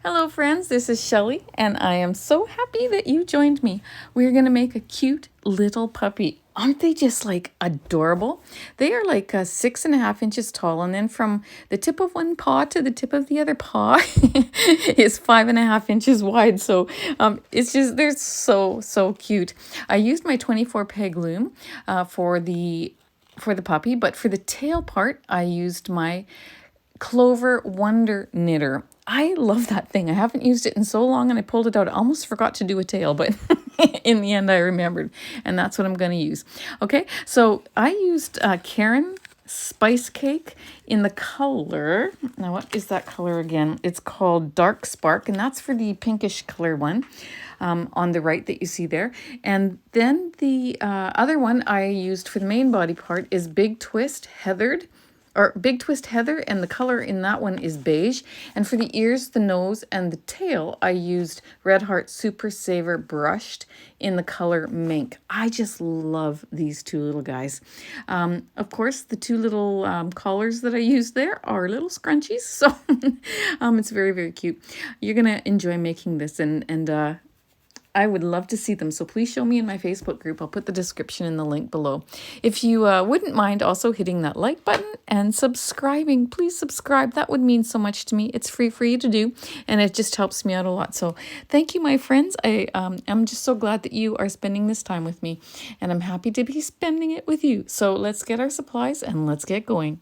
Hello friends, this is Shelley and I am so happy that you joined me. We're going to make a cute little puppy. Aren't they just like adorable? They are like 6.5 inches tall, and then from the tip of one paw to the tip of the other paw is 5.5 inches wide. So it's just, they're so cute. I used my 24 peg loom for the puppy, but for the tail part, I used my Clover Wonder Knitter. I love that thing. I haven't used it in so long and I pulled it out. I almost forgot to do a tail, but in the end I remembered, and that's what I'm going to use. Okay, so I used Caron Spice Cake in the color, now what is that color again? It's called Dark Spark, and that's for the pinkish color one on the right that you see there. And then the other one I used for the main body part is Big Twist Heathered, or Big Twist Heather, and the color in that one is beige. And for the ears, the nose, and the tail, I used Red Heart Super Saver Brushed in the color Mink. I just love these two little guys. Of course, the two little collars that I used there are little scrunchies, so it's very cute. You're gonna enjoy making this, and I would love to see them, so please show me in my Facebook group. I'll put the description in the link below. If you wouldn't mind also hitting that like button and subscribing, please subscribe. That would mean so much to me. It's free for you to do, and it just helps me out a lot. So thank you, my friends. I'm just so glad that you are spending this time with me, and I'm happy to be spending it with you. So let's get our supplies and let's get going.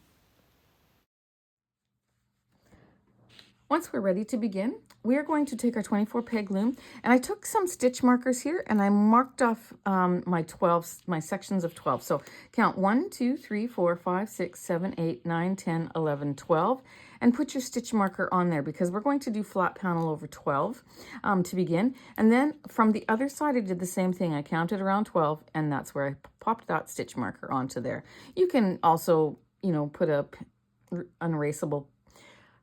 Once we're ready to begin, we are going to take our 24 peg loom, and I took some stitch markers here and I marked off my sections of 12. So count 1, 2, 3, 4, 5, 6, 7, 8, 9, 10, 11, 12, and put your stitch marker on there because we're going to do flat panel over 12 to begin. And then from the other side, I did the same thing. I counted around 12, and that's where I popped that stitch marker onto there. You can also, put an erasable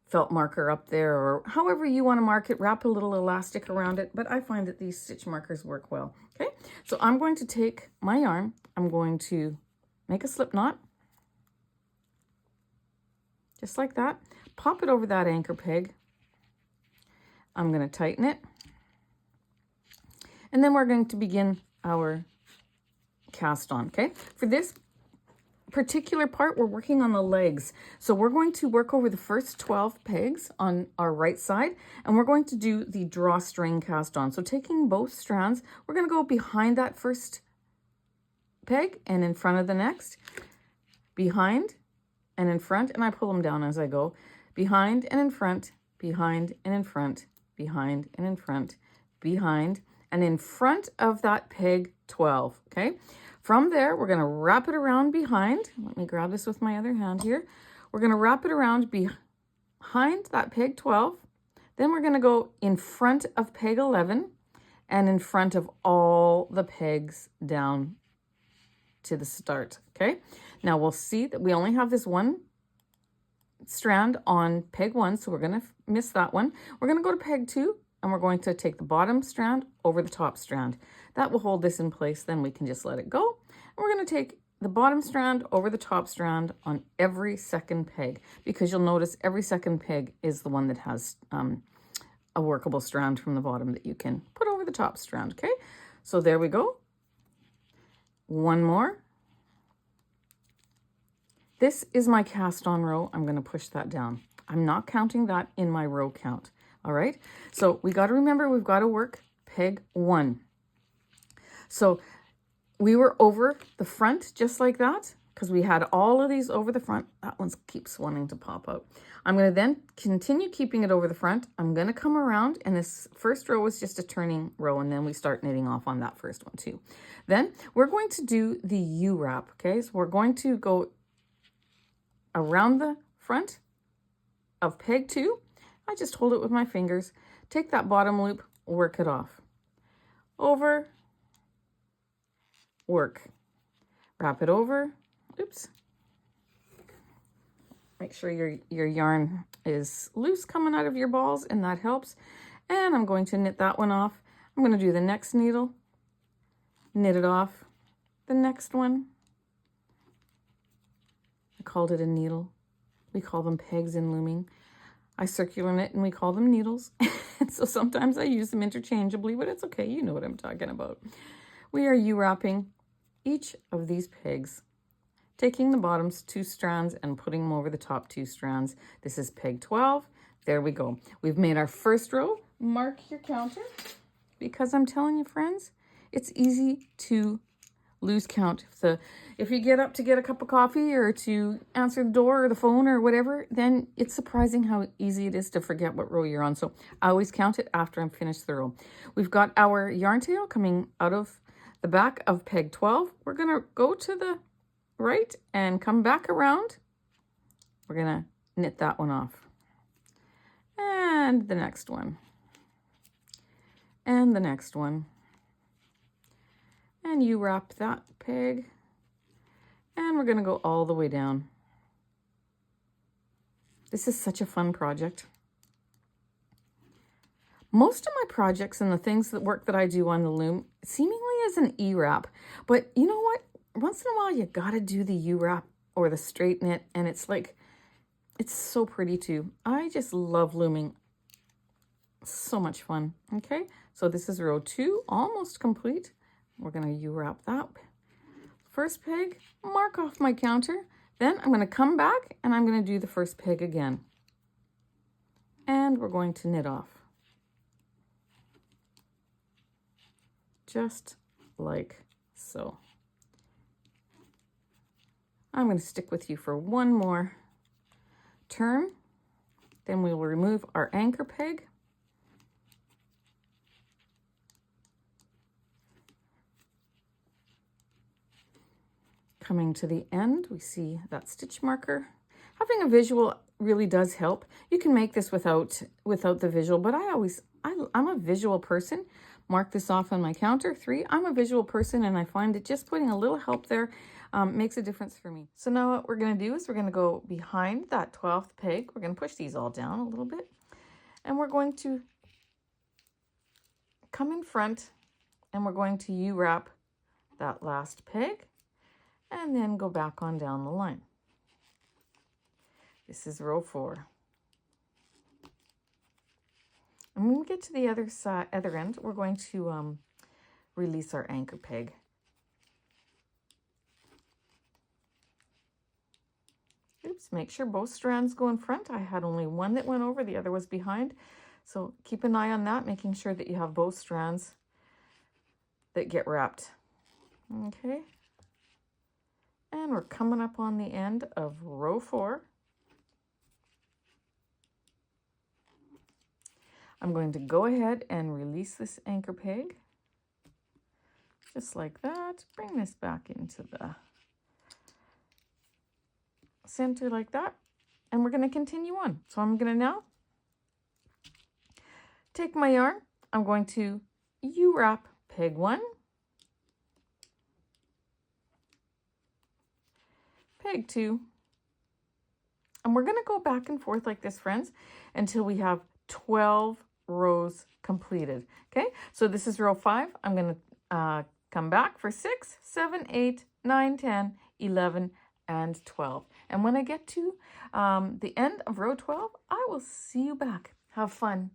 felt marker up there, or however you want to mark it. Wrap a little elastic around it, but I find that these stitch markers work well. Okay, so I'm going to take my yarn, I'm going to make a slip knot just like that, pop it over that anchor peg, I'm going to tighten it, and then we're going to begin our cast on. Okay, for this particular part, we're working on the legs. So we're going to work over the first 12 pegs on our right side, and we're going to do the drawstring cast on. So taking both strands, we're going to go behind that first peg and in front of the next, behind and in front, and I pull them down as I go, behind and in front, behind and in front, behind and in front, behind and in front of that peg 12. Okay, from there, we're going to wrap it around behind. Let me grab this with my other hand here. We're going to wrap it around behind that peg 12. Then we're going to go in front of peg 11 and in front of all the pegs down to the start. Okay, now we'll see that we only have this one strand on peg 1, so we're going to miss that one. We're going to go to peg 2, and we're going to take the bottom strand over the top strand. That will hold this in place, then we can just let it go. And we're going to take the bottom strand over the top strand on every second peg, because you'll notice every second peg is the one that has a workable strand from the bottom that you can put over the top strand. Okay, so there we go. One more. This is my cast on row. I'm going to push that down. I'm not counting that in my row count. All right, so we got to remember we've got to work peg 1. So we were over the front just like that, because we had all of these over the front. That one keeps wanting to pop out. I'm going to then continue keeping it over the front. I'm going to come around, and this first row is just a turning row, and then we start knitting off on that first one too. Then we're going to do the U-wrap. Okay, so we're going to go around the front of peg 2. I just hold it with my fingers, take that bottom loop, work it off. Over, work. Wrap it over. Oops. Make sure your yarn is loose coming out of your balls, and that helps. And I'm going to knit that one off. I'm going to do the next needle, knit it off, the next one. I called it a needle. We call them pegs in looming. I circular knit and we call them needles. So sometimes I use them interchangeably, but it's okay. You know what I'm talking about. We are U-wrapping each of these pegs, taking the bottoms 2 strands and putting them over the top 2 strands. This is peg 12. There we go. We've made our first row. Mark your counter, because I'm telling you, friends, it's easy to lose count. If you get up to get a cup of coffee or to answer the door or the phone or whatever, then it's surprising how easy it is to forget what row you're on. So I always count it after I'm finished the row. We've got our yarn tail coming out of the back of peg 12. We're going to go to the right and come back around. We're going to knit that one off. And the next one. And the next one. And you wrap that peg, and we're going to go all the way down. This is such a fun project. Most of my projects and the things that work that I do on the loom seemingly is an E-wrap, but you know what? Once in a while you got to do the U-wrap or the straight knit, and it's like, it's so pretty too. I just love looming. So much fun. Okay, so this is row 2, almost complete. We're going to U-wrap that first peg, mark off my counter. Then I'm going to come back and I'm going to do the first peg again. And we're going to knit off. Just like so. I'm going to stick with you for one more turn. Then we will remove our anchor peg. Coming to the end, we see that stitch marker. Having a visual really does help. You can make this without the visual, but I'm a visual person. Mark this off on my counter, 3. I'm a visual person, and I find that just putting a little help there makes a difference for me. So now what we're going to do is we're going to go behind that 12th peg. We're going to push these all down a little bit, and we're going to come in front, and we're going to U-wrap that last peg, and then go back on down the line. This is row 4. And when we get to the other end, we're going to release our anchor peg. Oops, make sure both strands go in front. I had only one that went over, the other was behind. So keep an eye on that, making sure that you have both strands that get wrapped. Okay. And we're coming up on the end of row 4. I'm going to go ahead and release this anchor peg. Just like that. Bring this back into the center like that. And we're going to continue on. So I'm going to now take my yarn. I'm going to U-wrap peg 1. Peg 2, and we're going to go back and forth like this, friends, until we have 12 rows completed. Okay, so this is row 5. I'm going to come back for 6, 7, 8, 9, 10, 11, and 12. And when I get to the end of row 12, I will see you back. Have fun.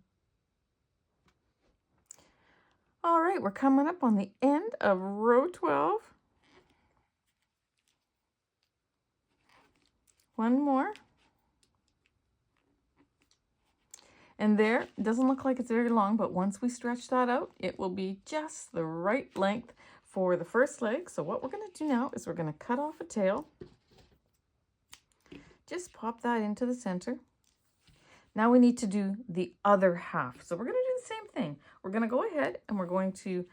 All right, we're coming up on the end of row 12. One more. And there, it doesn't look like it's very long, but once we stretch that out, it will be just the right length for the first leg. So what we're going to do now is we're going to cut off a tail. Just pop that into the center. Now we need to do the other half. So we're going to do the same thing. We're going to go ahead and we're going to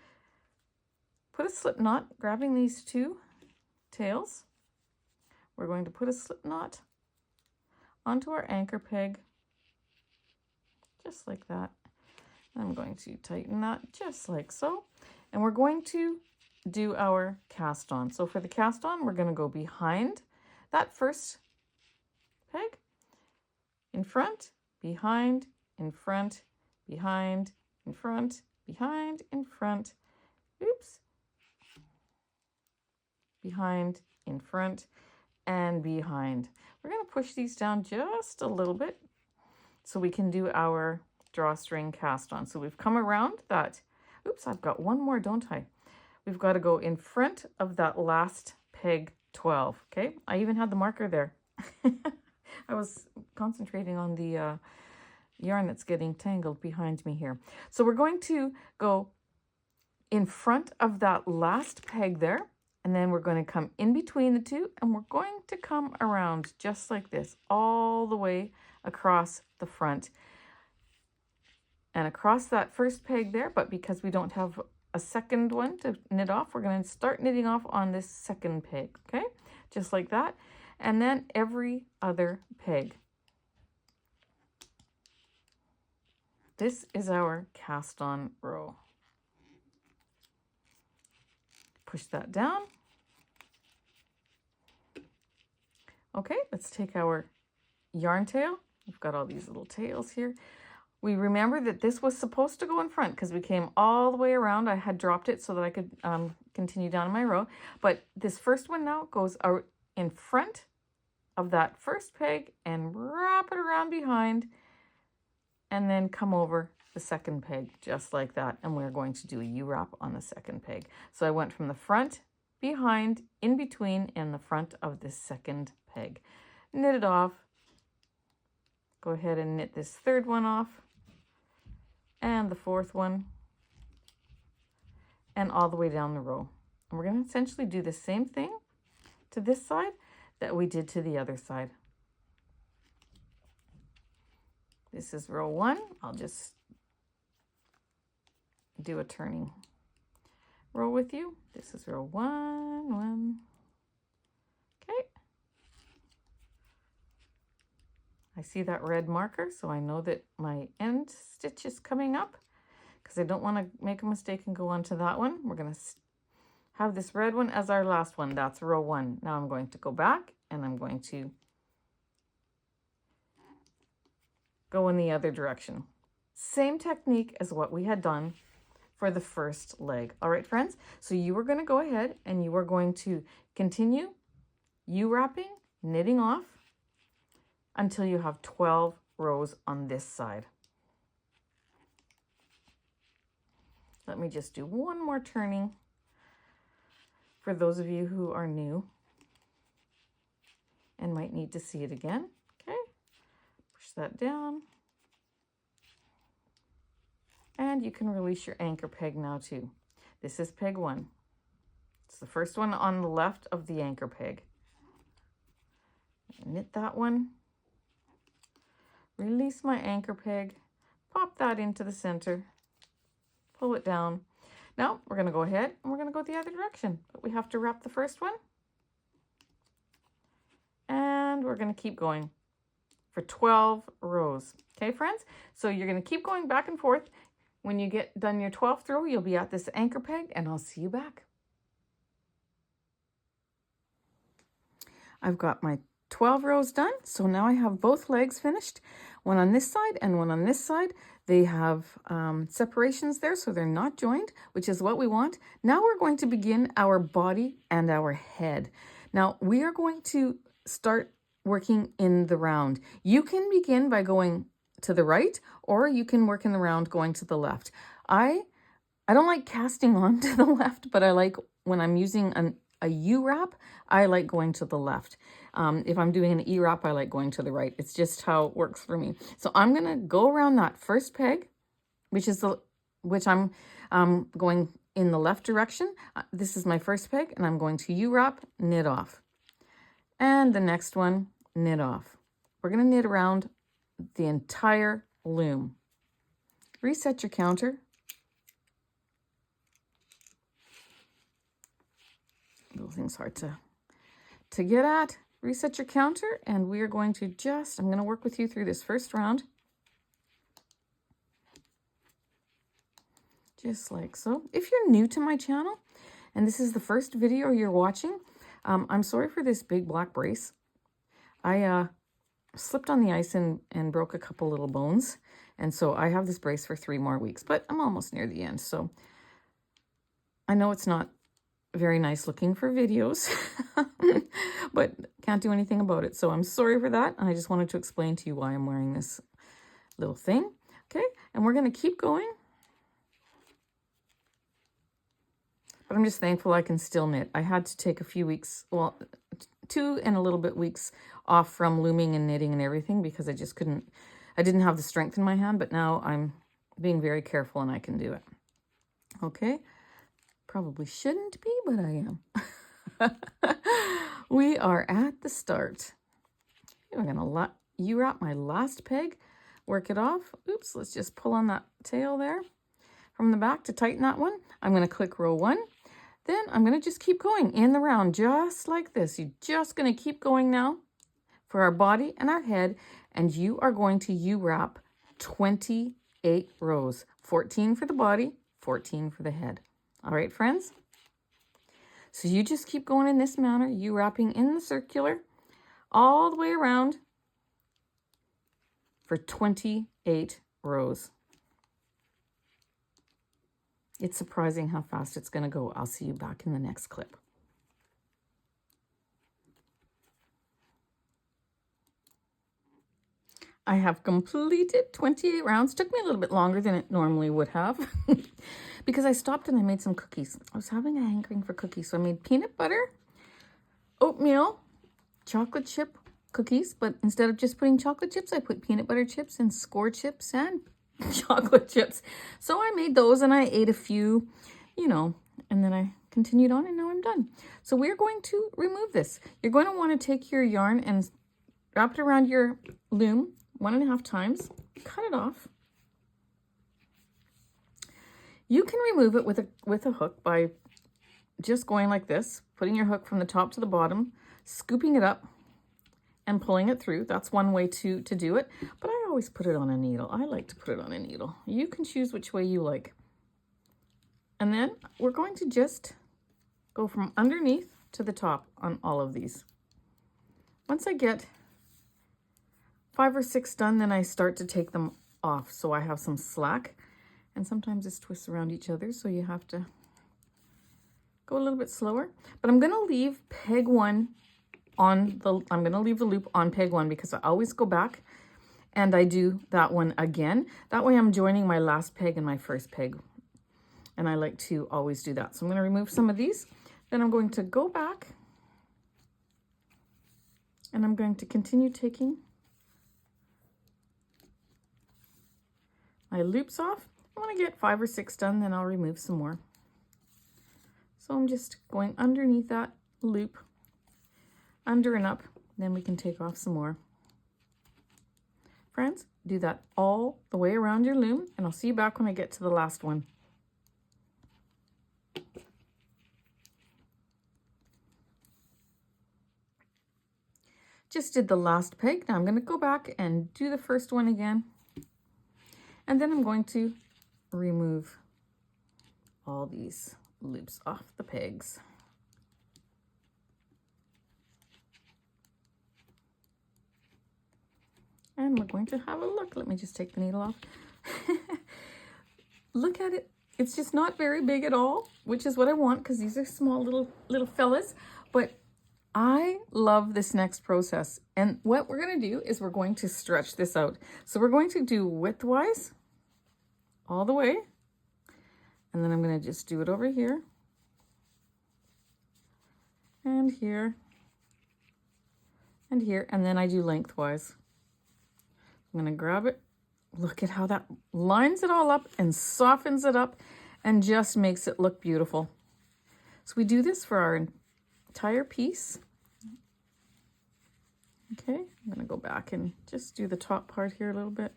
put a slip knot, grabbing these 2 tails. We're going to put a slip knot onto our anchor peg, just like that. I'm going to tighten that just like so. And we're going to do our cast on. So for the cast on, we're going to go behind that first peg, in front, behind, in front, behind, in front, behind, in front, oops, behind, in front, and behind. We're going to push these down just a little bit so we can do our drawstring cast on. So we've come around that. Oops, I've got one more, don't I? We've got to go in front of that last peg 12. Okay, I even had the marker there. I was concentrating on the yarn that's getting tangled behind me here. So we're going to go in front of that last peg there, and then we're going to come in between the two, and we're going to come around just like this all the way across the front and across that first peg there. But because we don't have a second one to knit off, we're going to start knitting off on this second peg. Okay, just like that, and then every other peg. This is our cast on row. Push that down. Okay, let's take our yarn tail. We've got all these little tails here. We remember that this was supposed to go in front because we came all the way around. I had dropped it so that I could continue down my row. But this first one now goes out in front of that first peg and wrap it around behind, and then come over the second peg just like that. And we're going to do a U-wrap on the second peg. So I went from the front, behind, in between, and the front of this second peg. Knit it off. Go ahead and knit this third one off, and the fourth one, and all the way down the row. And we're going to essentially do the same thing to this side that we did to the other side. This is row 1. I'll just do a turning row with you. This is row 1. Okay. I see that red marker, so I know that my end stitch is coming up because I don't want to make a mistake and go on to that one. We're going to have this red one as our last one. That's row 1. Now I'm going to go back and I'm going to go in the other direction. Same technique as what we had done for the first leg. All right, friends, so you are going to go ahead and you are going to continue U-wrapping, knitting off until you have 12 rows on this side. Let me just do one more turning for those of you who are new and might need to see it again. Okay, push that down. And you can release your anchor peg now too. This is peg 1. It's the first one on the left of the anchor peg. Knit that one. Release my anchor peg. Pop that into the center. Pull it down. Now we're going to go ahead and we're going to go the other direction. But we have to wrap the first one. And we're going to keep going for 12 rows. Okay, friends? So you're going to keep going back and forth. When you get done your 12th row, you'll be at this anchor peg, and I'll see you back. I've got my 12 rows done, so now I have both legs finished. One on this side and one on this side. They have separations there, so they're not joined, which is what we want. Now we're going to begin our body and our head. Now we are going to start working in the round. You can begin by going to the right, or you can work in the round going to the left. I don't like casting on to the left, but I like when I'm using a U-wrap, I like going to the left. If I'm doing an E-wrap, I like going to the right. It's just how it works for me. So I'm going to go around that first peg, which I'm going in the left direction. This is my first peg, and I'm going to U-wrap, knit off. And the next one, knit off. We're going to knit around the entire loom. Reset your counter. Little thing's hard to get at. Reset your counter, and we are going to I'm going to work with you through this first round. Just like so. If you're new to my channel, and this is the first video you're watching, I'm sorry for this big black brace. I slipped on the ice and broke a couple little bones. And so I have this brace for 3 more weeks, but I'm almost near the end. So I know it's not very nice looking for videos, but can't do anything about it. So I'm sorry for that. And I just wanted to explain to you why I'm wearing this little thing. Okay. And we're going to keep going. But I'm just thankful I can still knit. I had to take a few weeks, well, 2 and a little bit weeks off from looming and knitting and everything because I just couldn't, I didn't have the strength in my hand, but now I'm being very careful and I can do it. Okay, probably shouldn't be, but I am. We are at the start. I'm gonna U-wrap my last peg, work it off. Oops, let's just pull on that tail there from the back to tighten that one. I'm gonna click row 1. Then I'm going to just keep going in the round, just like this. You're just going to keep going now for our body and our head, and you are going to U-wrap 28 rows. 14 for the body, 14 for the head. All right, friends? So you just keep going in this manner, U-wrapping in the circular all the way around for 28 rows. It's surprising how fast it's going to go. I'll see you back in the next clip. I have completed 28 rounds. Took me a little bit longer than it normally would have because I stopped and I made some cookies. I was having a hankering for cookies, so I made peanut butter, oatmeal, chocolate chip cookies, but instead of just putting chocolate chips, I put peanut butter chips and score chips and chocolate chips. So I made those and I ate a few, you know, and then I continued on and now I'm done. So we're going to remove this. You're going to want to take your yarn and wrap it around your loom 1.5 times, cut it off. You can remove it with a hook by just going like this, putting your hook from the top to the bottom, scooping it up and pulling it through. That's one way to do it, but I always put it on a needle. I like to put it on a needle. You can choose which way you like. And then we're going to just go from underneath to the top on all of these. Once I get 5 or 6 done, then I start to take them off. So I have some slack, and sometimes it's twists around each other, so you have to go a little bit slower. But I'm going to leave peg 1 on the, I'm going to leave the loop on peg 1 because I always go back and I do that one again. That way I'm joining my last peg and my first peg. And I like to always do that. So I'm going to remove some of these. Then I'm going to go back and I'm going to continue taking my loops off. When I get 5 or 6 done, then I'll remove some more. So I'm just going underneath that loop, under and up, then we can take off some more. Friends, do that all the way around your loom, and I'll see you back when I get to the last one. Just did the last peg. Now I'm going to go back and do the first one again. And then I'm going to remove all these loops off the pegs. And we're going to have a look. Let me just take the needle off. Look at it. It's just not very big at all, which is what I want because these are small little fellas. But I love this next process. And what we're going to do is we're going to stretch this out. So we're going to do widthwise all the way. And then I'm going to just do it over here. And here. And here. And then I do lengthwise. I'm going to grab it. Look at how that lines it all up and softens it up and just makes it look beautiful. So we do this for our entire piece. Okay, I'm going to go back and just do the top part here a little bit.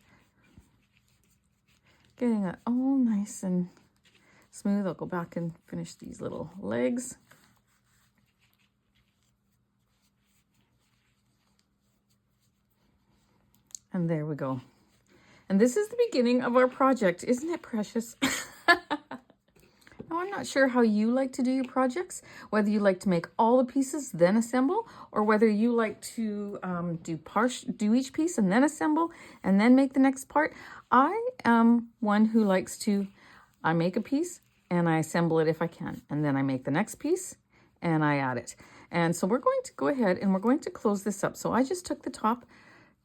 Getting that all nice and smooth. I'll go back and finish these little legs. And there we go. And this is the beginning of our project. Isn't it precious? Now, I'm not sure how you like to do your projects, whether you like to make all the pieces, then assemble, or whether you like to do each piece and then assemble and then make the next part. I am one who likes to, I make a piece and I assemble it if I can. And then I make the next piece and I add it. And so we're going to go ahead and we're going to close this up. So I just took the top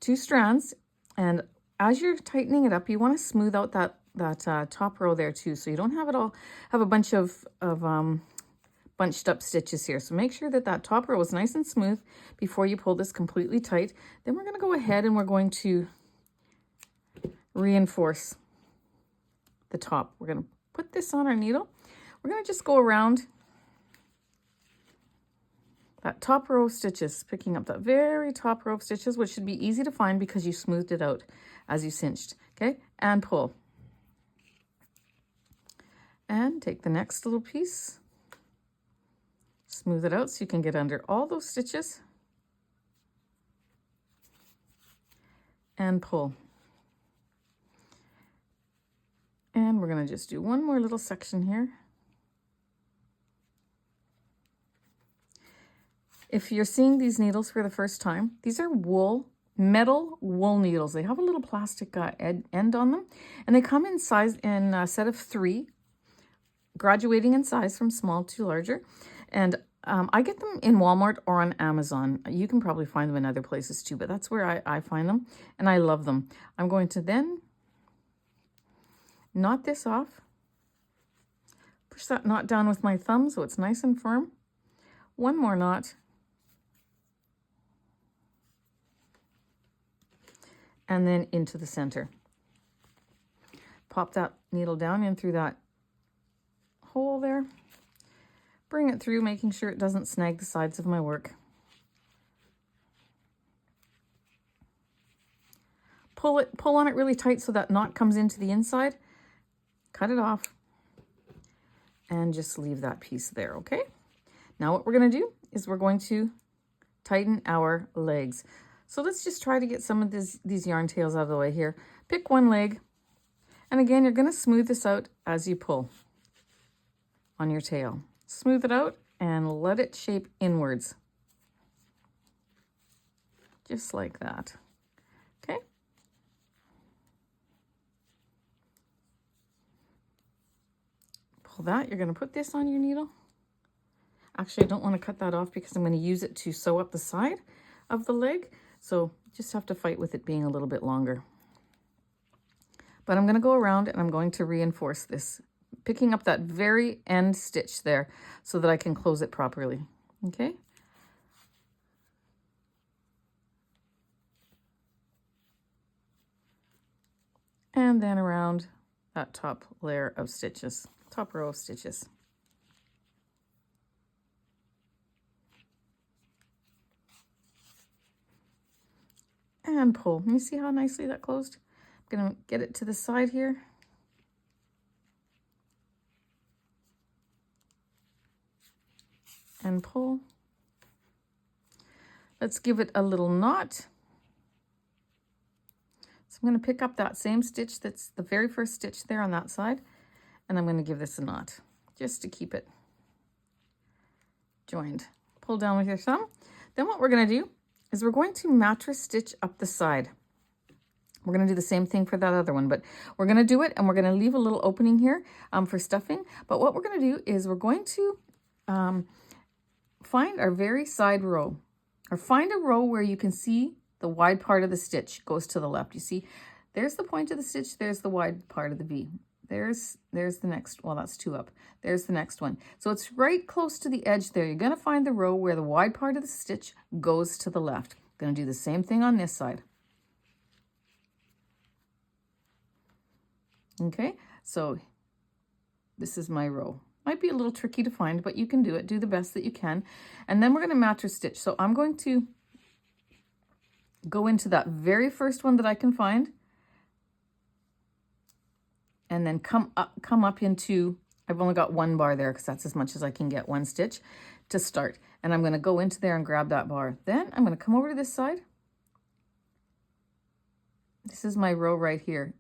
2 strands and as you're tightening it up, you want to smooth out that top row there too, so you don't have it all have a bunch of bunched up stitches here. So make sure that that top row is nice and smooth before you pull this completely tight. Then we're going to go ahead and we're going to reinforce the top. We're going to put this on our needle. We're going to just go around that top row of stitches, picking up that very top row of stitches, which should be easy to find because you smoothed it out as you cinched. Okay, and pull. And take the next little piece, smooth it out so you can get under all those stitches, and pull. And we're going to just do one more little section here. If you're seeing these needles for the first time, these are metal wool needles. They have a little plastic end on them, and they come in size in a set of 3, graduating in size from small to larger. And I get them in Walmart or on Amazon. You can probably find them in other places too, but that's where I find them, and I love them. I'm going to then knot this off. Push that knot down with my thumb so it's nice and firm. One more knot. And then into the center. Pop that needle down in through that hole there. Bring it through, making sure it doesn't snag the sides of my work. Pull on it really tight so that knot comes into the inside. Cut it off. And just leave that piece there, okay? Now what we're going to do is we're going to tighten our legs. So let's just try to get some of these yarn tails out of the way here. Pick one leg. And again, you're going to smooth this out as you pull on your tail. Smooth it out and let it shape inwards. Just like that. Okay? Pull that. You're going to put this on your needle. Actually, I don't want to cut that off because I'm going to use it to sew up the side of the leg. So just have to fight with it being a little bit longer. But I'm going to go around and I'm going to reinforce this, picking up that very end stitch there so that I can close it properly. Okay? And then around that top layer of stitches, top row of stitches. And pull. You see how nicely that closed? I'm going to get it to the side here. And pull. Let's give it a little knot. So I'm going to pick up that same stitch that's the very first stitch there on that side, and I'm going to give this a knot just to keep it joined. Pull down with your thumb. Then what we're going to do is we're going to mattress stitch up the side. We're going to do the same thing for that other one, but we're going to do it and we're going to leave a little opening here for stuffing. But what we're going to do is we're going to find our very side row, or find a row where you can see the wide part of the stitch goes to the left. You see, there's the point of the stitch, there's the wide part of the V. There's the next, well, that's 2 up. There's the next one. So it's right close to the edge there. You're going to find the row where the wide part of the stitch goes to the left. Going to do the same thing on this side. Okay, so this is my row. Might be a little tricky to find, but you can do it. Do the best that you can. And then we're going to mattress stitch. So I'm going to go into that very first one that I can find, and then come up into, I've only got 1 bar there because that's as much as I can get, 1 stitch to start. And I'm going to go into there and grab that bar. Then I'm going to come over to this side. This is my row right here.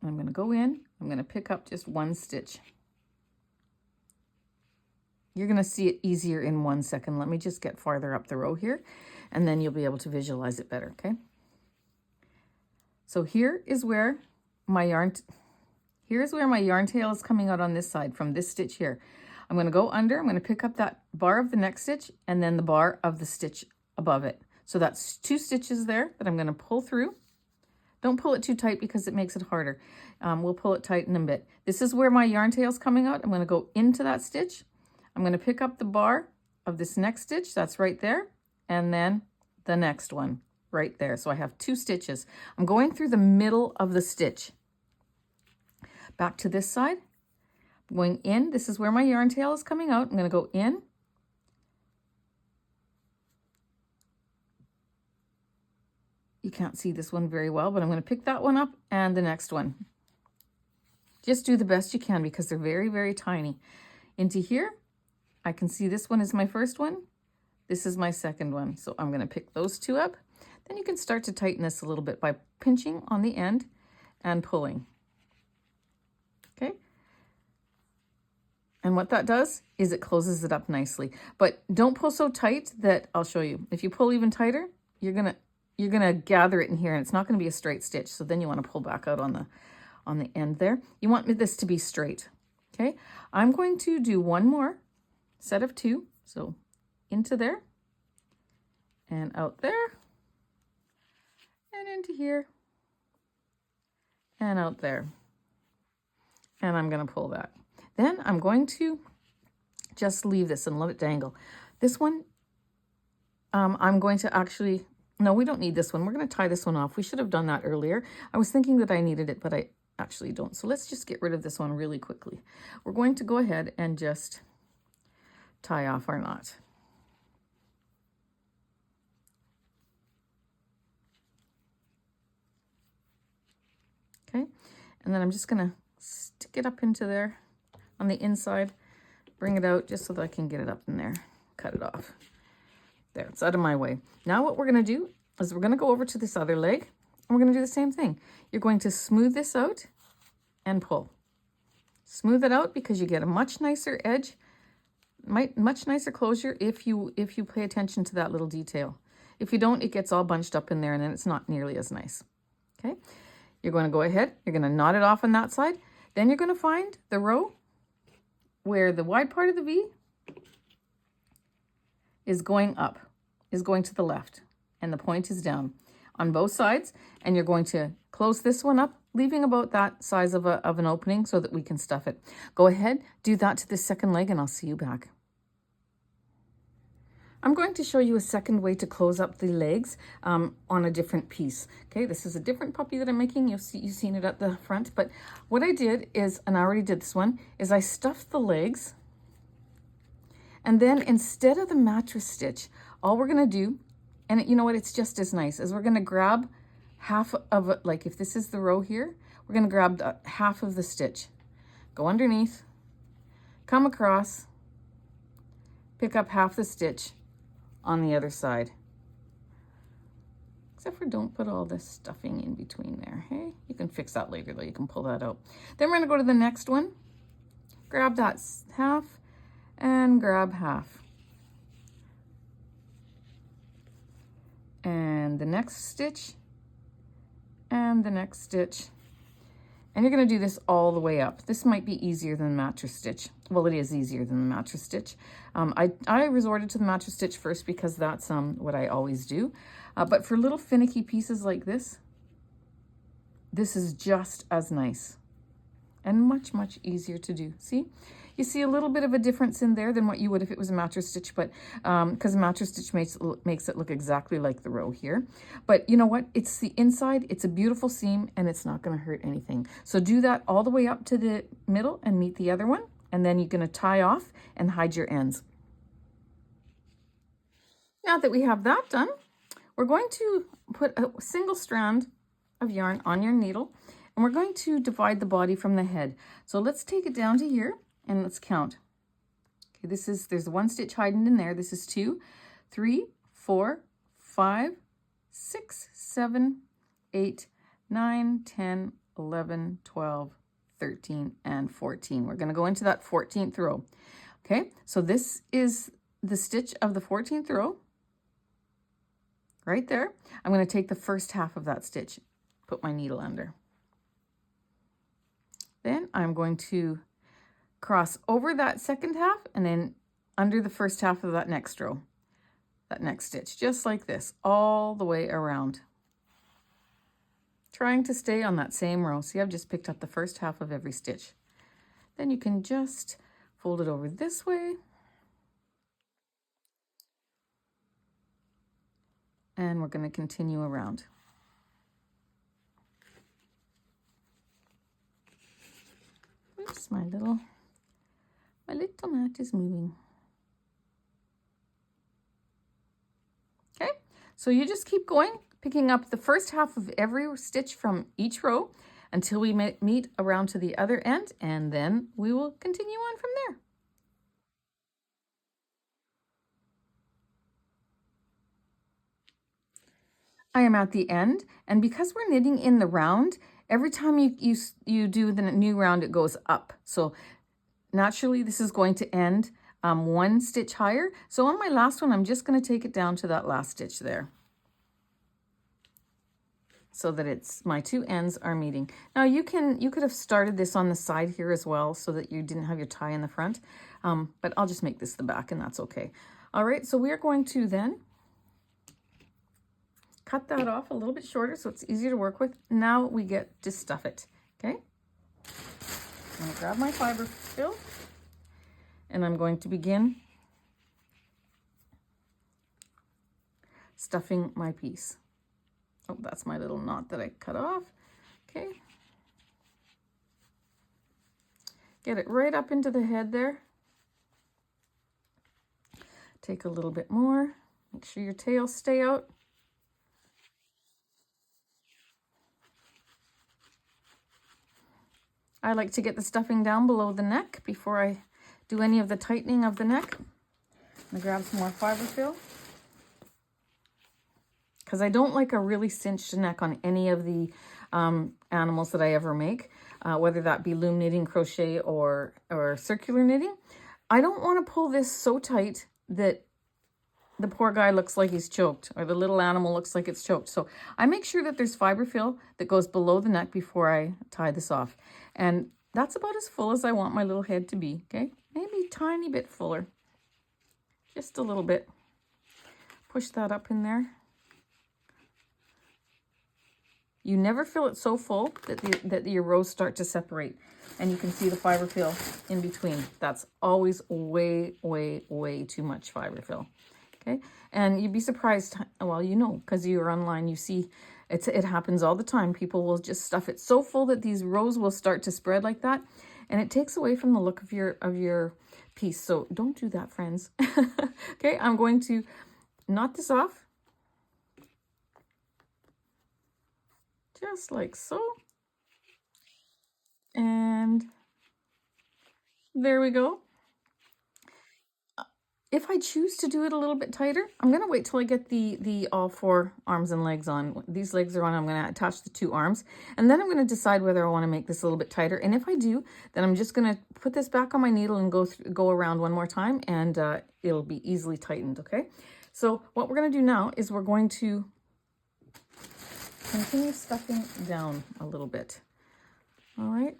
I'm going to go in, I'm going to pick up just 1 stitch. You're going to see it easier in 1 second. Let me just get farther up the row here, and then you'll be able to visualize it better, okay? So here is where my yarn tail is coming out on this side from this stitch here. I'm going to go under, I'm going to pick up that bar of the next stitch and then the bar of the stitch above it. So that's 2 stitches there that I'm going to pull through. Don't pull it too tight because it makes it harder. We'll pull it tight in a bit. This is where my yarn tail's coming out. I'm going to go into that stitch. I'm going to pick up the bar of this next stitch. That's right there. And then the next one right there. So I have 2 stitches. I'm going through the middle of the stitch. Back to this side. I'm going in. This is where my yarn tail is coming out. I'm going to go in. You can't see this one very well, but I'm going to pick that one up and the next one. Just do the best you can because they're very, very tiny. Into here, I can see this one is my first one. This is my second one. So I'm going to pick those 2 up. Then you can start to tighten this a little bit by pinching on the end and pulling. Okay. And what that does is it closes it up nicely. But don't pull so tight that I'll show you. If you pull even tighter, you're going to gather it in here and it's not going to be a straight stitch. So then you want to pull back out on the end there. You want this to be straight. Okay. I'm going to do one more set of 2. So into there and out there and into here and out there. And I'm going to pull that. Then I'm going to just leave this and let it dangle. This one, I'm going to actually, no, we don't need this one. We're going to tie this one off. We should have done that earlier. I was thinking that I needed it, but I actually don't. So let's just get rid of this one really quickly. We're going to go ahead and just tie off our knot. Okay, and then I'm just going to stick it up into there on the inside, bring it out just so that I can get it up in there, cut it off. There, it's out of my way. Now what we're going to do is we're going to go over to this other leg and we're going to do the same thing. You're going to smooth this out and pull. Smooth it out because you get a much nicer edge, much nicer closure if you pay attention to that little detail. If you don't, it gets all bunched up in there and then it's not nearly as nice. Okay, you're going to go ahead, you're going to knot it off on that side. Then you're going to find the row where the wide part of the V is going up, is going to the left, and the point is down on both sides. And you're going to close this one up, leaving about that size of an opening so that we can stuff it. Go ahead, do that to the second leg, and I'll see you back. I'm going to show you a second way to close up the legs on a different piece. Okay, this is a different puppy that I'm making. You've seen it at the front, but what I did is, and I already did this one, is I stuffed the legs, and then instead of the mattress stitch, all we're gonna do, and you know what, it's just as nice, is we're gonna grab half of it, like if this is the row here, we're gonna grab half of the stitch, go underneath, come across, pick up half the stitch on the other side. Except for don't put all this stuffing in between there, hey? You can fix that later though, you can pull that out. Then we're gonna go to the next one, grab that half and grab half. And the next stitch and the next stitch. And you're going to do this all the way up. This might be easier than the mattress stitch. Well, it is easier than the mattress stitch. I resorted to the mattress stitch first because that's what I always do. But for little finicky pieces like this, this is just as nice and much, much easier to do. See? You see a little bit of a difference in there than what you would if it was a mattress stitch, but because a mattress stitch makes it look exactly like the row here. But you know what? It's the inside, it's a beautiful seam, and it's not going to hurt anything. So do that all the way up to the middle and meet the other one, and then you're going to tie off and hide your ends. Now that we have that done, we're going to put a single strand of yarn on your needle, and we're going to divide the body from the head. So let's take it down to here. And let's count. Okay, there's one stitch hiding in there. This is 2, 3, 4, 5, 6, 7, 8, 9, 10, 11, 12, 13, and 14. We're going to go into that 14th row. Okay, so this is the stitch of the 14th row. Right there. I'm going to take the first half of that stitch, put my needle under. Then I'm going to cross over that second half and then under the first half of that next row, that next stitch, just like this, all the way around. trying to stay on that same row. See, I've just picked up the first half of every stitch. Then you can just fold it over this way. And we're going to continue around. Oops, my little mat is moving. Okay, so you just keep going, picking up the first half of every stitch from each row until we meet around to the other end, and then we will continue on from there. I am at the end, and because we're knitting in the round, every time you do the new round, it goes up. So naturally, this is going to end one stitch higher. So on my last one, I'm just going to take it down to that last stitch there, so that it's my two ends are meeting. Now you could have started this on the side here as well, so that you didn't have your tie in the front, but I'll just make this the back, and that's okay. All right, so we are going to then cut that off a little bit shorter so it's easier to work with. Now we get to stuff it, okay? I'm going to grab my fiber fill, and I'm going to begin stuffing my piece. Oh, that's my little knot that I cut off. Okay. Get it right up into the head there. Take a little bit more. Make sure your tails stay out. I like to get the stuffing down below the neck before I do any of the tightening of the neck. I'm gonna grab some more fiber fill, because I don't like a really cinched neck on any of the animals that I ever make, whether that be loom knitting, crochet, or circular knitting. I don't want to pull this so tight that the poor guy looks like he's choked, or the little animal looks like it's choked. So I make sure that there's fiber fill that goes below the neck before I tie this off. And that's about as full as I want my little head to be, okay? Maybe a tiny bit fuller. Just a little bit. Push that up in there. You never fill it so full that your rows start to separate, and you can see the fiber fill in between. That's always way, way, way too much fiber fill. Okay, and you'd be surprised, well, you know, because you're online, you see it happens all the time. People will just stuff it so full that these rows will start to spread like that, and it takes away from the look of your piece. So don't do that, friends. Okay, I'm going to knot this off. Just like so. And there we go. If I choose to do it a little bit tighter, I'm going to wait till I get the all four arms and legs on. These legs are on, I'm going to attach the two arms, and then I'm going to decide whether I want to make this a little bit tighter. And if I do, then I'm just going to put this back on my needle and go around one more time, and it'll be easily tightened, okay? So what we're going to do now is we're going to continue stuffing down a little bit. All right.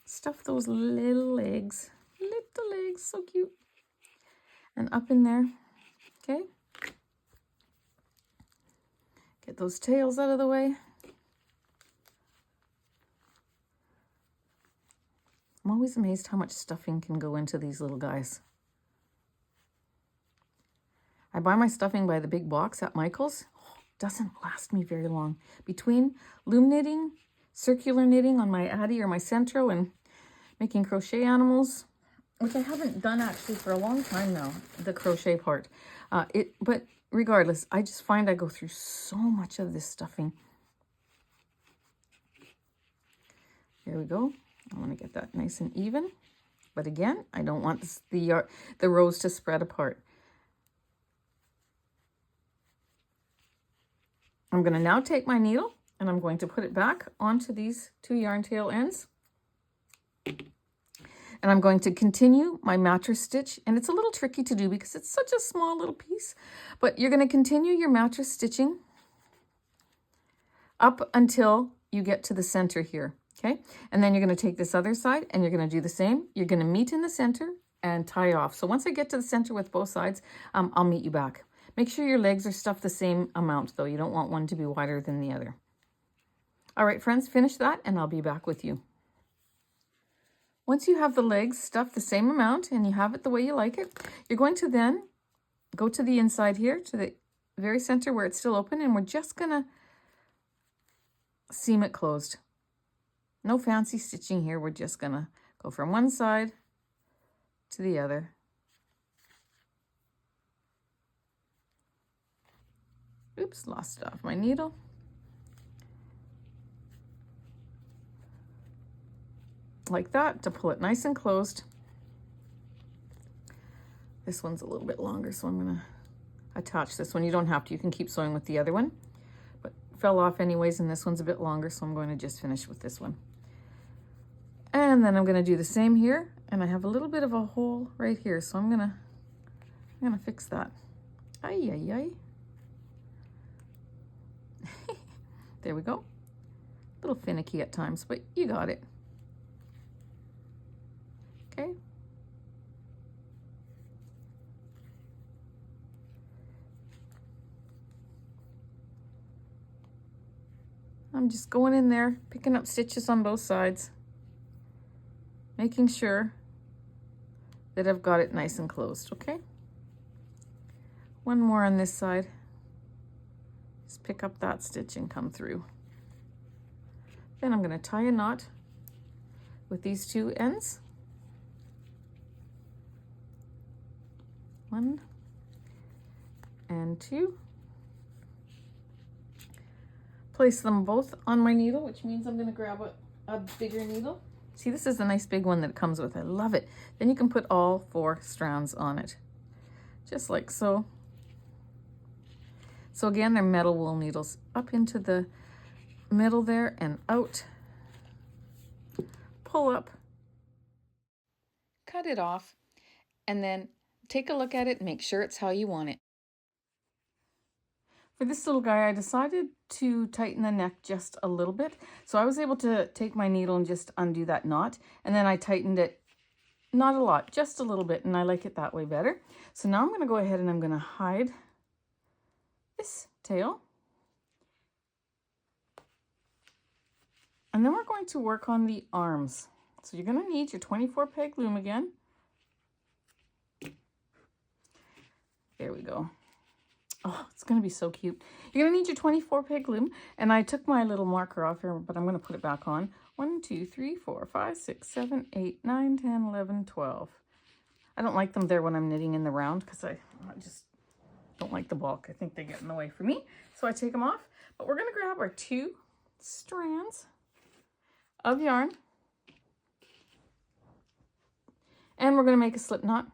Stuff those little legs. Little legs, so cute. And up in there, okay? Get those tails out of the way. I'm always amazed how much stuffing can go into these little guys. I buy my stuffing by the big box at Michael's. Doesn't last me very long. Between loom knitting, circular knitting on my Addy or my Centro, and making crochet animals, which I haven't done actually for a long time now, the crochet part. But regardless, I just find I go through so much of this stuffing. There we go. I want to get that nice and even. But again, I don't want the rows to spread apart. I'm going to now take my needle and I'm going to put it back onto these two yarn tail ends. And I'm going to continue my mattress stitch. And it's a little tricky to do because it's such a small little piece. But you're going to continue your mattress stitching up until you get to the center here. Okay? And then you're going to take this other side and you're going to do the same. You're going to meet in the center and tie off. So once I get to the center with both sides, I'll meet you back. Make sure your legs are stuffed the same amount though. You don't want one to be wider than the other. All right, friends, finish that and I'll be back with you. Once you have the legs stuffed the same amount and you have it the way you like it, you're going to then go to the inside here, to the very center where it's still open, and we're just gonna seam it closed. No fancy stitching here. We're just gonna go from one side to the other. Oops, lost it off my needle. Like that, to pull it nice and closed. This one's a little bit longer, so I'm gonna attach this one. You don't have to, you can keep sewing with the other one, but it fell off anyways, and this one's a bit longer, so I'm going to just finish with this one. And then I'm gonna do the same here, and I have a little bit of a hole right here, so I'm gonna fix that. Ay, ay, ay. There we go. A little finicky at times, but you got it. Okay. I'm just going in there, picking up stitches on both sides, making sure that I've got it nice and closed, okay? One more on this side. Just pick up that stitch and come through. Then I'm going to tie a knot with these two ends. 1 and 2. Place them both on my needle, which means I'm going to grab a bigger needle. See, this is a nice big one that it comes with. I love it. Then you can put all 4 strands on it, just like so. So again, they're metal wool needles. Up into the middle there and out. Pull up. Cut it off, and then take a look at it and make sure it's how you want it. For this little guy, I decided to tighten the neck just a little bit. So I was able to take my needle and just undo that knot. And then I tightened it, not a lot, just a little bit. And I like it that way better. So now I'm going to go ahead and I'm going to hide this tail. And then we're going to work on the arms. So you're going to need your 24 peg loom again. There we go. Oh, it's going to be so cute. You're going to need your 24 peg loom. And I took my little marker off here, but I'm going to put it back on. 1, 2, 3, 4, 5, 6, 7, 8, 9, 10, 11, 12. I don't like them there when I'm knitting in the round because I just don't like the bulk. I think they get in the way for me. So I take them off. But we're going to grab our 2 strands of yarn. And we're going to make a slip knot.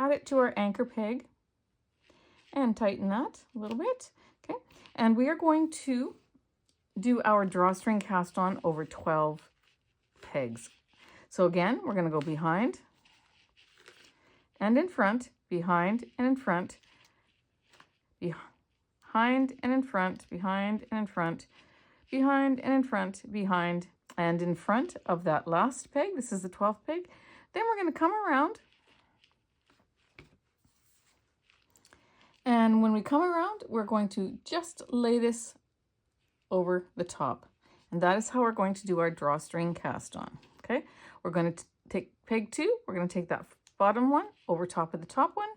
Add it to our anchor peg and tighten that a little bit. Okay, and we are going to do our drawstring cast on over 12 pegs. So again, we're going to go behind and in front, behind and in front, behind and in front, behind and in front, behind and in front, behind and in front of that last peg. This is the 12th peg. Then we're going to come around. And when we come around, we're going to just lay this over the top. And that is how we're going to do our drawstring cast on. Okay, we're going to take peg 2. We're going to take that bottom one over top of the top one.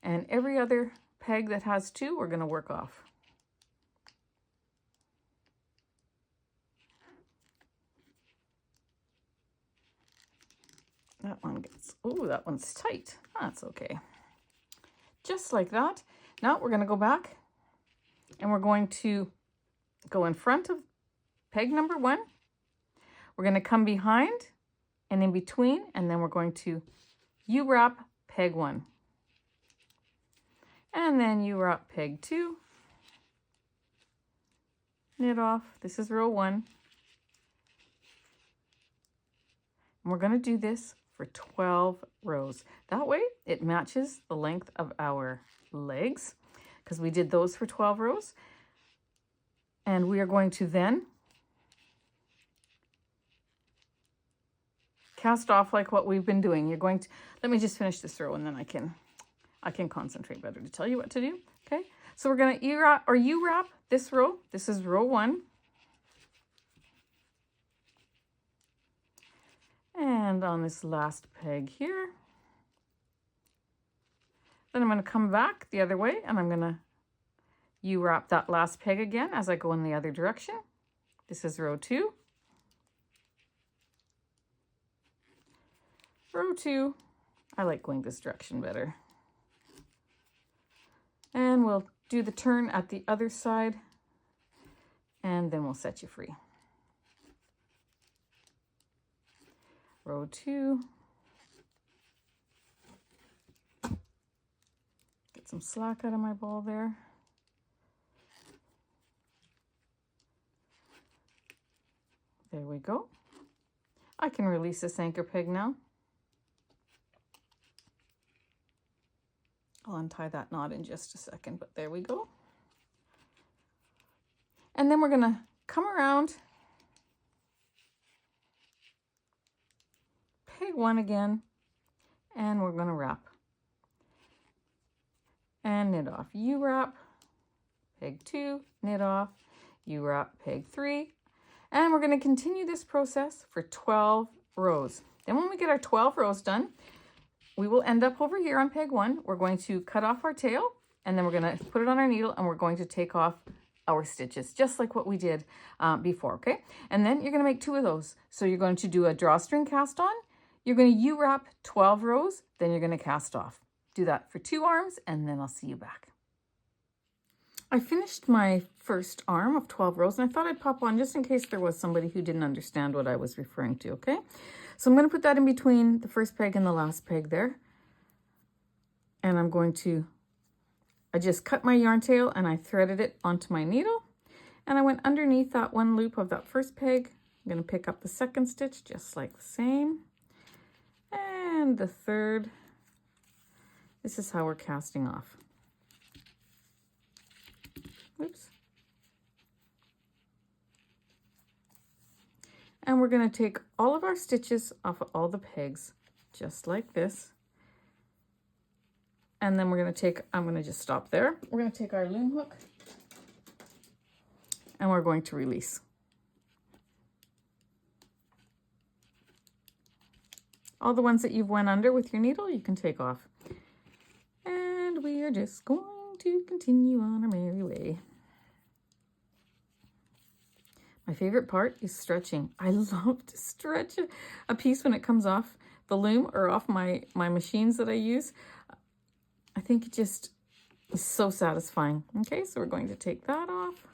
And every other peg that has 2, we're going to work off. That one gets, oh, that one's tight. That's okay. Just like that. Now we're going to go back and we're going to go in front of peg number 1. We're going to come behind and in between, and then we're going to U-wrap peg 1. And then U-wrap peg 2. Knit off. This is row 1. And we're going to do this for 12 rows. That way it matches the length of our legs because we did those for 12 rows. And we are going to then cast off like what we've been doing. You're going to, let me just finish this row and then I can concentrate better to tell you what to do. Okay, so we're going to U-wrap this row. This is row 1. And on this last peg here, then I'm going to come back the other way and I'm going to U-wrap that last peg again as I go in the other direction. This is row 2. Row 2. I like going this direction better. And we'll do the turn at the other side and then we'll set you free. Row 2. Get some slack out of my ball there. There we go. I can release this anchor peg now. I'll untie that knot in just a second, but there we go. And then we're going to come around, peg 1 again, and we're going to wrap. And knit off, U-wrap, peg 2, knit off, U-wrap, peg 3. And we're going to continue this process for 12 rows. Then when we get our 12 rows done, we will end up over here on peg 1. We're going to cut off our tail and then we're going to put it on our needle and we're going to take off our stitches, just like what we did before, okay? And then you're going to make 2 of those. So you're going to do a drawstring cast on, you're going to U-wrap 12 rows, then you're going to cast off. Do that for 2 arms and then I'll see you back. I finished my first arm of 12 rows and I thought I'd pop on just in case there was somebody who didn't understand what I was referring to, okay? So I'm going to put that in between the first peg and the last peg there. And I'm going to, I just cut my yarn tail and I threaded it onto my needle. And I went underneath that one loop of that first peg. I'm going to pick up the second stitch just like the same. And the third. This is how we're casting off. Oops. And we're going to take all of our stitches off of all the pegs, just like this. And then we're going to take, I'm going to just stop there. We're going to take our loom hook and we're going to release. All the ones that you've went under with your needle, you can take off. And we are just going to continue on our merry way. My favorite part is stretching. I love to stretch a piece when it comes off the loom or off my machines that I use. I think it just is so satisfying. Okay, so we're going to take that off.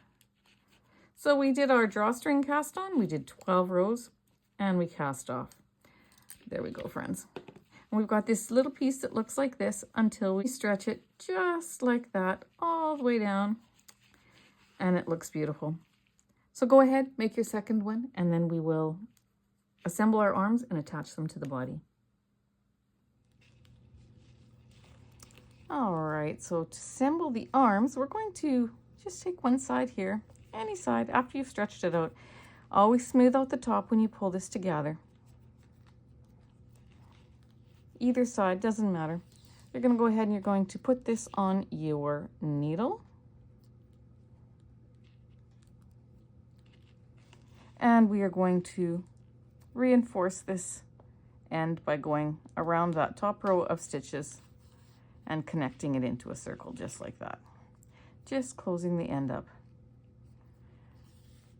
So we did our drawstring cast on. We did 12 rows and we cast off. There we go, friends. And we've got this little piece that looks like this until we stretch it just like that all the way down. And it looks beautiful. So go ahead, make your second one, and then we will assemble our arms and attach them to the body. All right, so to assemble the arms, we're going to just take one side here, any side, after you've stretched it out. Always smooth out the top when you pull this together. Either side, doesn't matter. You're going to go ahead and you're going to put this on your needle. And we are going to reinforce this end by going around that top row of stitches and connecting it into a circle just like that. Just closing the end up.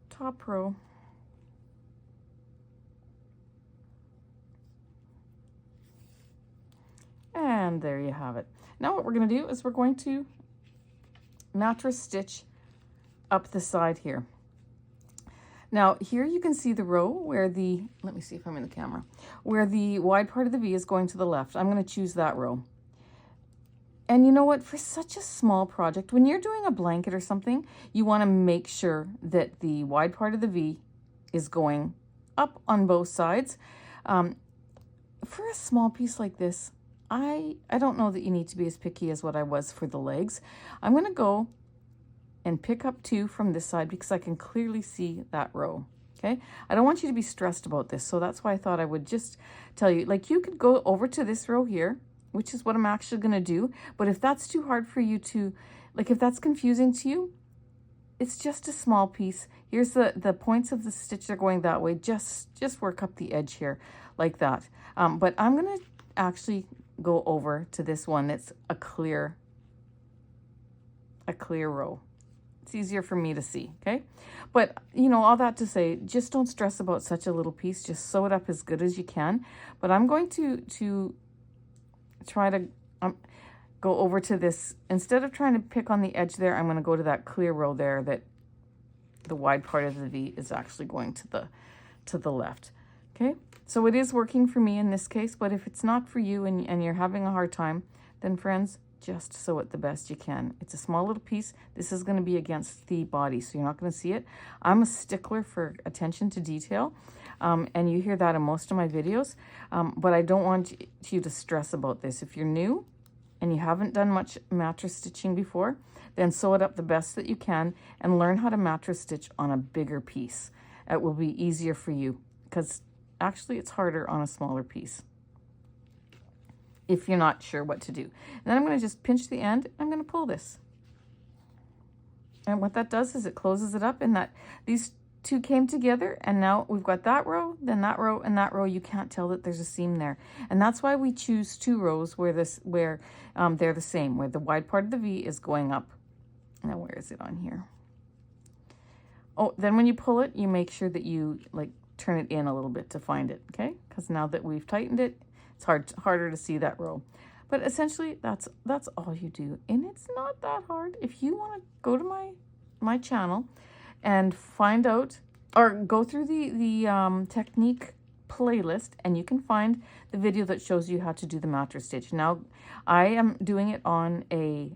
Top row. And there you have it. Now what we're going to do is we're going to mattress stitch up the side here. Now here you can see the row where the, let me see if I'm in the camera, where the wide part of the V is going to the left. I'm going to choose that row. And you know what, for such a small project, when you're doing a blanket or something, you want to make sure that the wide part of the V is going up on both sides. For a small piece like this, I don't know that you need to be as picky as what I was for the legs. I'm going to go and pick up 2 from this side because I can clearly see that row. Okay, I don't want you to be stressed about this, so that's why I thought I would just tell you, like, you could go over to this row here, which is what I'm actually going to do, but if that's too hard for you to, like, if that's confusing to you, it's just a small piece. Here's the points of the stitch are going that way. Just work up the edge here like that. But I'm going to actually go over to this one that's a clear row. It's easier for me to see, okay? But, you know, all that to say, just don't stress about such a little piece. Just sew it up as good as you can. But I'm going to try to go over to this. Instead of trying to pick on the edge there, I'm going to go to that clear row there that the wide part of the V is actually going to the left, okay? So it is working for me in this case, but if it's not for you and you're having a hard time, then friends, just sew it the best you can. It's a small little piece. This is going to be against the body, so you're not going to see it. I'm a stickler for attention to detail, and you hear that in most of my videos, but I don't want you to stress about this. If you're new and you haven't done much mattress stitching before, then sew it up the best that you can and learn how to mattress stitch on a bigger piece. It will be easier for you because actually it's harder on a smaller piece if you're not sure what to do. And then I'm going to just pinch the end. I'm going to pull this. And what that does is it closes it up, and that these two came together, and now we've got that row, then that row, and that row. You can't tell that there's a seam there. And that's why we choose two rows where they're the same, where the wide part of the V is going up. Now, where is it on here? Oh, then when you pull it, you make sure that you like turn it in a little bit to find it, okay? Because now that we've tightened it, it's harder to see that row. But essentially, that's all you do. And it's not that hard. If you want to go to my channel and find out, or go through the technique playlist, and you can find the video that shows you how to do the mattress stitch. Now, I am doing it on a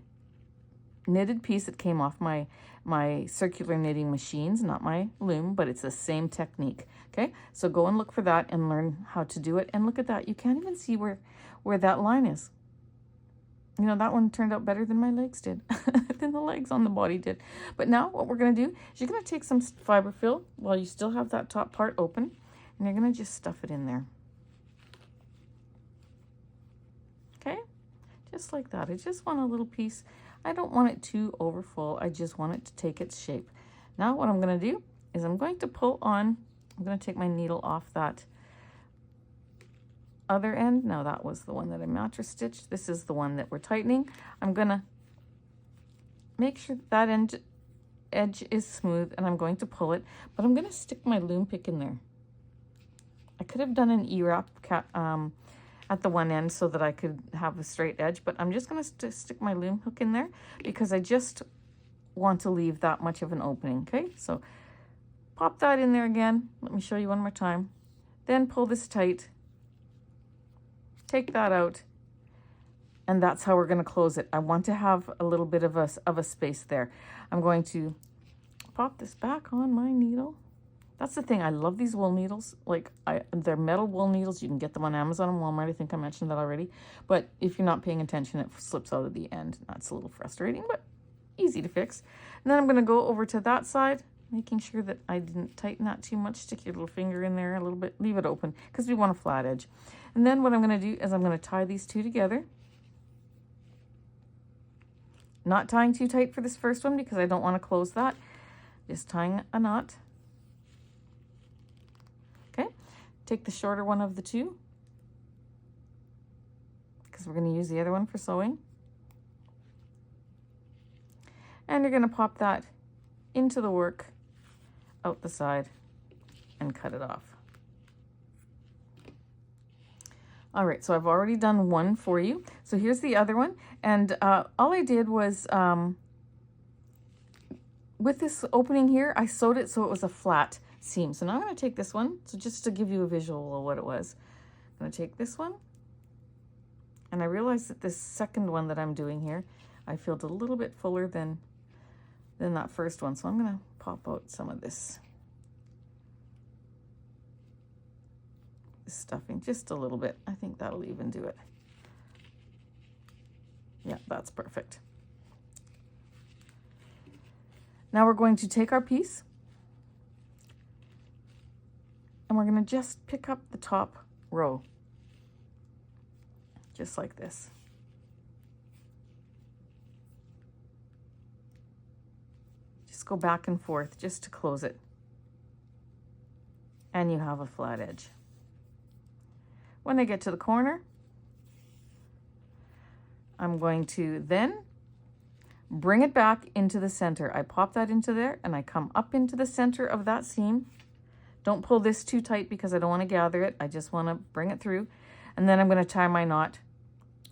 knitted piece that came off my circular knitting machines, not my loom, but it's the same technique. Okay, so go and look for that and learn how to do it. And look at that, you can't even see where that line is. You know, that one turned out better than my legs did, than the legs on the body did. But now what we're going to do is you're going to take some fiber fill while you still have that top part open, and you're going to just stuff it in there. Okay, just like that. I just want a little piece. I don't want it too overfull. I just want it to take its shape. Now what I'm going to do is I'm going to pull on, I'm going to take my needle off that other end. Now that was the one that I mattress stitched. This is the one that we're tightening. I'm going to make sure that edge is smooth, and I'm going to pull it, but I'm going to stick my loom pick in there. I could have done an E-wrap at the one end so that I could have a straight edge, but I'm just going to stick my loom hook in there because I just want to leave that much of an opening. Okay, so pop that in there again. Let me show you one more time. Then pull this tight, take that out, and that's how we're going to close it. I want to have a little bit of a space there. I'm going to pop this back on my needle. That's the thing. I love these wool needles. Like, they're metal wool needles. You can get them on Amazon and Walmart. I think I mentioned that already. But if you're not paying attention, it slips out at the end. That's a little frustrating, but easy to fix. And then I'm going to go over to that side, making sure that I didn't tighten that too much. Stick your little finger in there a little bit. Leave it open because we want a flat edge. And then what I'm going to do is I'm going to tie these two together. Not tying too tight for this first one because I don't want to close that. Just tying a knot. Okay, take the shorter one of the two because we're going to use the other one for sewing. And you're going to pop that into the work out the side and cut it off. All right, so I've already done one for you. So here's the other one. And all I did was, with this opening here, I sewed it so it was a flat seam. So now I'm going to take this one. So just to give you a visual of what it was, I'm going to take this one. And I realized that this second one that I'm doing here, I feel a little bit fuller than that first one. So I'm going to pop out some of this stuffing just a little bit. I think that'll even do it. Yeah, that's perfect. Now we're going to take our piece and we're going to just pick up the top row, just like this. Just go back and forth just to close it. And you have a flat edge. When I get to the corner, I'm going to then bring it back into the center. I pop that into there and I come up into the center of that seam. Don't pull this too tight because I don't want to gather it. I just want to bring it through. And then I'm going to tie my knot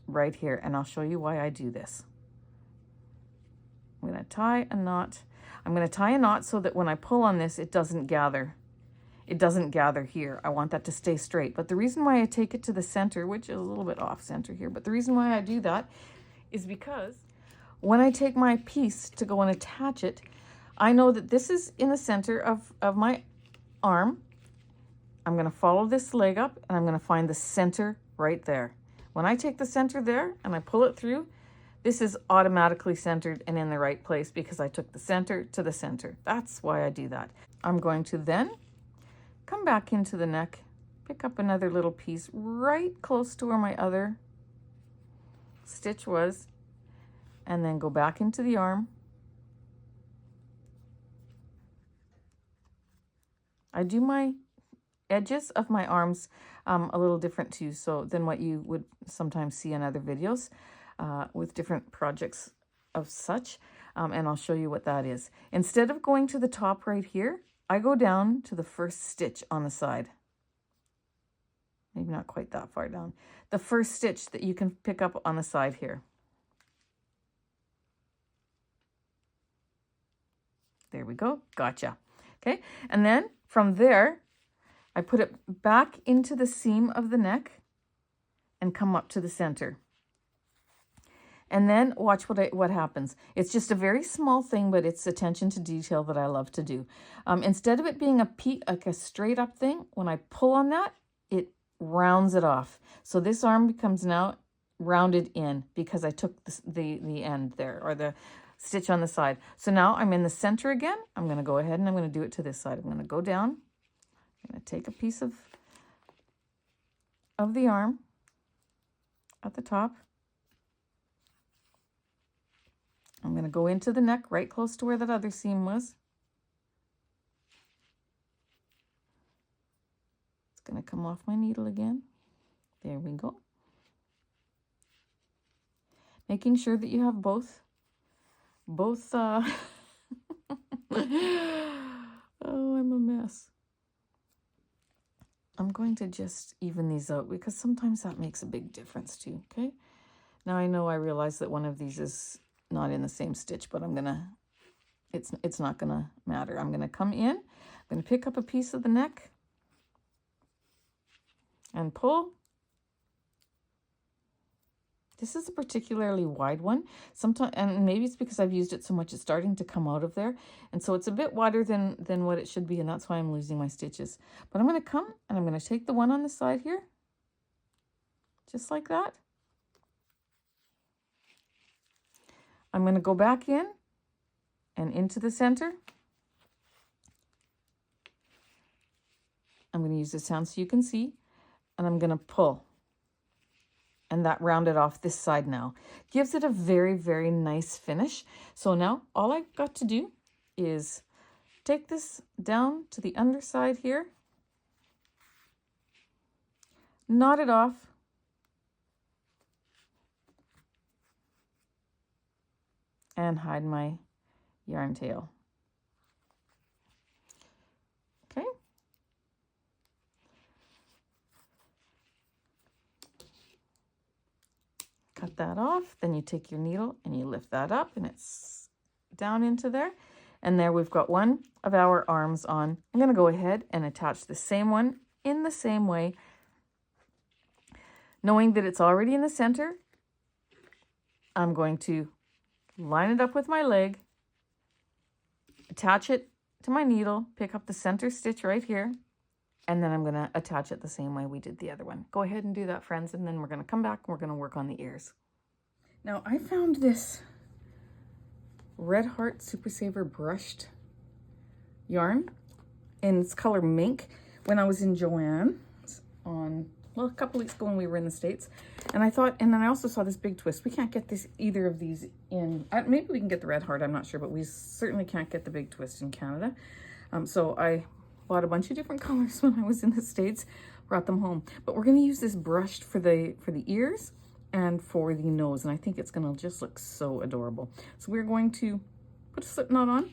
right here, and I'll show you why I do this. I'm going to tie a knot. I'm going to tie a knot so that when I pull on this, it doesn't gather. It doesn't gather here. I want that to stay straight. But the reason why I take it to the center, which is a little bit off center here, but the reason why I do that is because when I take my piece to go and attach it, I know that this is in the center of my arm. I'm going to follow this leg up and I'm going to find the center right there. When I take the center there and I pull it through, this is automatically centered and in the right place because I took the center to the center. That's why I do that. I'm going to then come back into the neck, pick up another little piece right close to where my other stitch was, and then go back into the arm. I do my edges of my arms a little different too, so than what you would sometimes see in other videos with different projects of such, and I'll show you what that is. Instead of going to the top right here, I go down to the first stitch on the side. Maybe not quite that far down. The first stitch that you can pick up on the side here. There we go. Gotcha. Okay. And then from there, I put it back into the seam of the neck and come up to the center. And then watch what happens. It's just a very small thing, but it's attention to detail that I love to do. Instead of it being like a straight up thing, when I pull on that, it rounds it off. So this arm becomes now rounded in because I took the end there, or the stitch on the side. So now I'm in the center again. I'm going to go ahead and I'm going to do it to this side. I'm going to go down. I'm going to take a piece of the arm at the top. I'm going to go into the neck right close to where that other seam was. It's going to come off my needle again. There we go. Making sure that you have both oh, I'm a mess. I'm going to just even these out because sometimes that makes a big difference too, okay? Now I realize that one of these is not in the same stitch, but it's not gonna matter. I'm gonna come in, I'm gonna pick up a piece of the neck and pull. This is a particularly wide one. Sometimes, and maybe it's because I've used it so much, it's starting to come out of there. And so it's a bit wider than what it should be, and that's why I'm losing my stitches. But I'm gonna come and I'm gonna take the one on the side here, just like that. I'm going to go back in and into the center. I'm going to use this hand so you can see, and I'm going to pull. And that rounded off this side now. Gives it a very, very nice finish. So now all I've got to do is take this down to the underside here, knot it off, and hide my yarn tail. Okay. Cut that off. Then you take your needle and you lift that up and it's down into there. And there we've got one of our arms on. I'm going to go ahead and attach the same one in the same way. Knowing that it's already in the center, I'm going to line it up with my leg, attach it to my needle, pick up the center stitch right here, and then I'm going to attach it the same way we did the other one. Go ahead and do that, friends, and then we're going to come back and we're going to work on the ears. Now, I found this Red Heart Super Saver brushed yarn, and it's color Mink, when I was in Joann's on, well, a couple weeks ago when we were in the States. And I thought, and then I also saw this big twist. We can't get this, either of these in, maybe we can get the red heart, I'm not sure, but we certainly can't get the big twist in Canada. So I bought a bunch of different colors when I was in the States, brought them home. But we're gonna use this brushed for the ears and for the nose. And I think it's gonna just look so adorable. So we're going to put a slip knot on.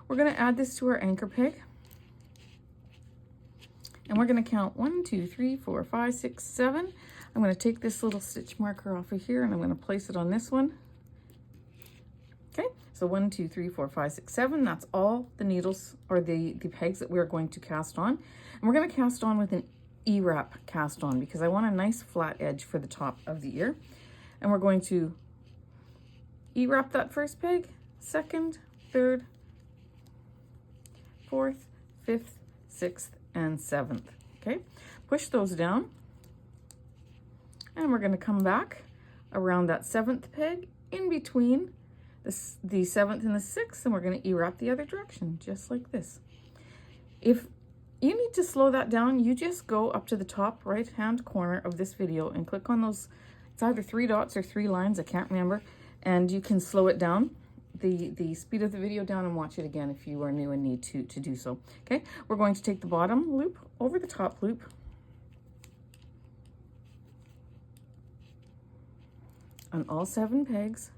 We're gonna add this to our anchor peg. And we're gonna count 1, 2, 3, 4, 5, 6, 7. I'm gonna take this little stitch marker off of here and I'm gonna place it on this one. Okay, so 1, 2, 3, 4, 5, 6, 7. That's all the needles or the pegs that we're going to cast on. And we're gonna cast on with an E-wrap cast on because I want a nice flat edge for the top of the ear. And we're going to E-wrap that first peg, second, third, fourth, fifth, sixth, and 7th. Okay, push those down and we're going to come back around that 7th peg in between the 7th and the 6th, and we're going to E-wrap the other direction just like this. If you need to slow that down, you just go up to the top right hand corner of this video and click on those, it's either 3 dots or 3 lines, I can't remember, and you can slow it down, the speed of the video down, and watch it again if you are new and need to do so. Okay, we're going to take the bottom loop over the top loop, on all 7 pegs.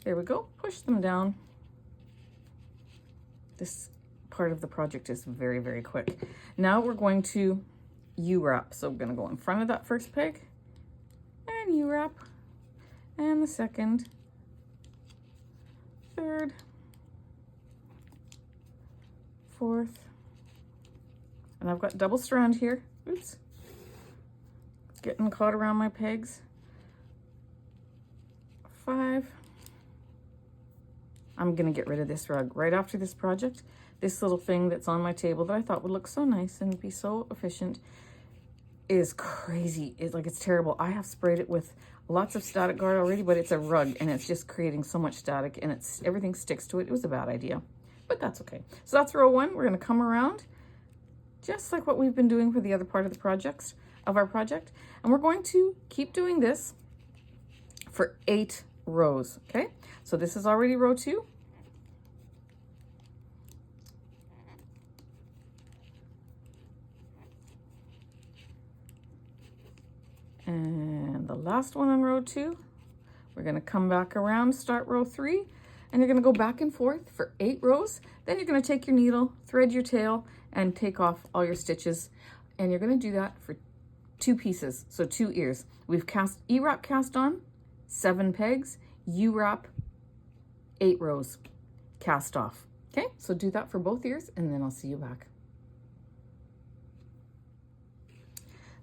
There we go, push them down. This part of the project is very, very quick. Now we're going to U-wrap. So we're gonna go in front of that first peg and U-wrap. And the second, third, fourth, and I've got double strand here. Oops, it's getting caught around my pegs. 5. I'm gonna get rid of this rug right after this project. This little thing that's on my table that I thought would look so nice and be so efficient is crazy. It's like, it's terrible. I have sprayed it with lots of static guard already, but it's a rug and it's just creating so much static and everything sticks to it. It was a bad idea, but that's okay. So that's row 1. We're gonna come around just like what we've been doing for the other part of our project. And we're going to keep doing this for 8 rows, okay? So this is already row 2. And the last one on row 2, we're gonna come back around, start row 3, and you're gonna go back and forth for 8 rows. Then you're gonna take your needle, thread your tail, and take off all your stitches. And you're gonna do that for 2 pieces, so 2 ears. We've E-wrap cast on, 7 pegs, U-wrap, 8 rows, cast off. Okay, so do that for both ears, and then I'll see you back.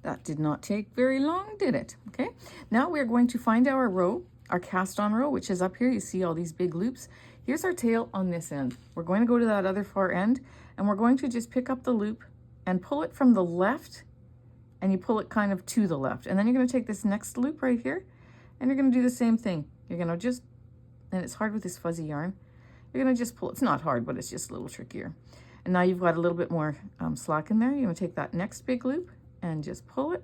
That did not take very long, did it? Okay, now we're going to find our row, our cast on row, which is up here. You see all these big loops. Here's our tail on this end. We're going to go to that other far end, and we're going to just pick up the loop and pull it from the left, and you pull it kind of to the left. And then you're going to take this next loop right here, and you're going to do the same thing. You're going to just, and it's hard with this fuzzy yarn, you're going to just pull. It's not hard, but it's just a little trickier. And now you've got a little bit more slack in there. You're going to take that next big loop and just pull it.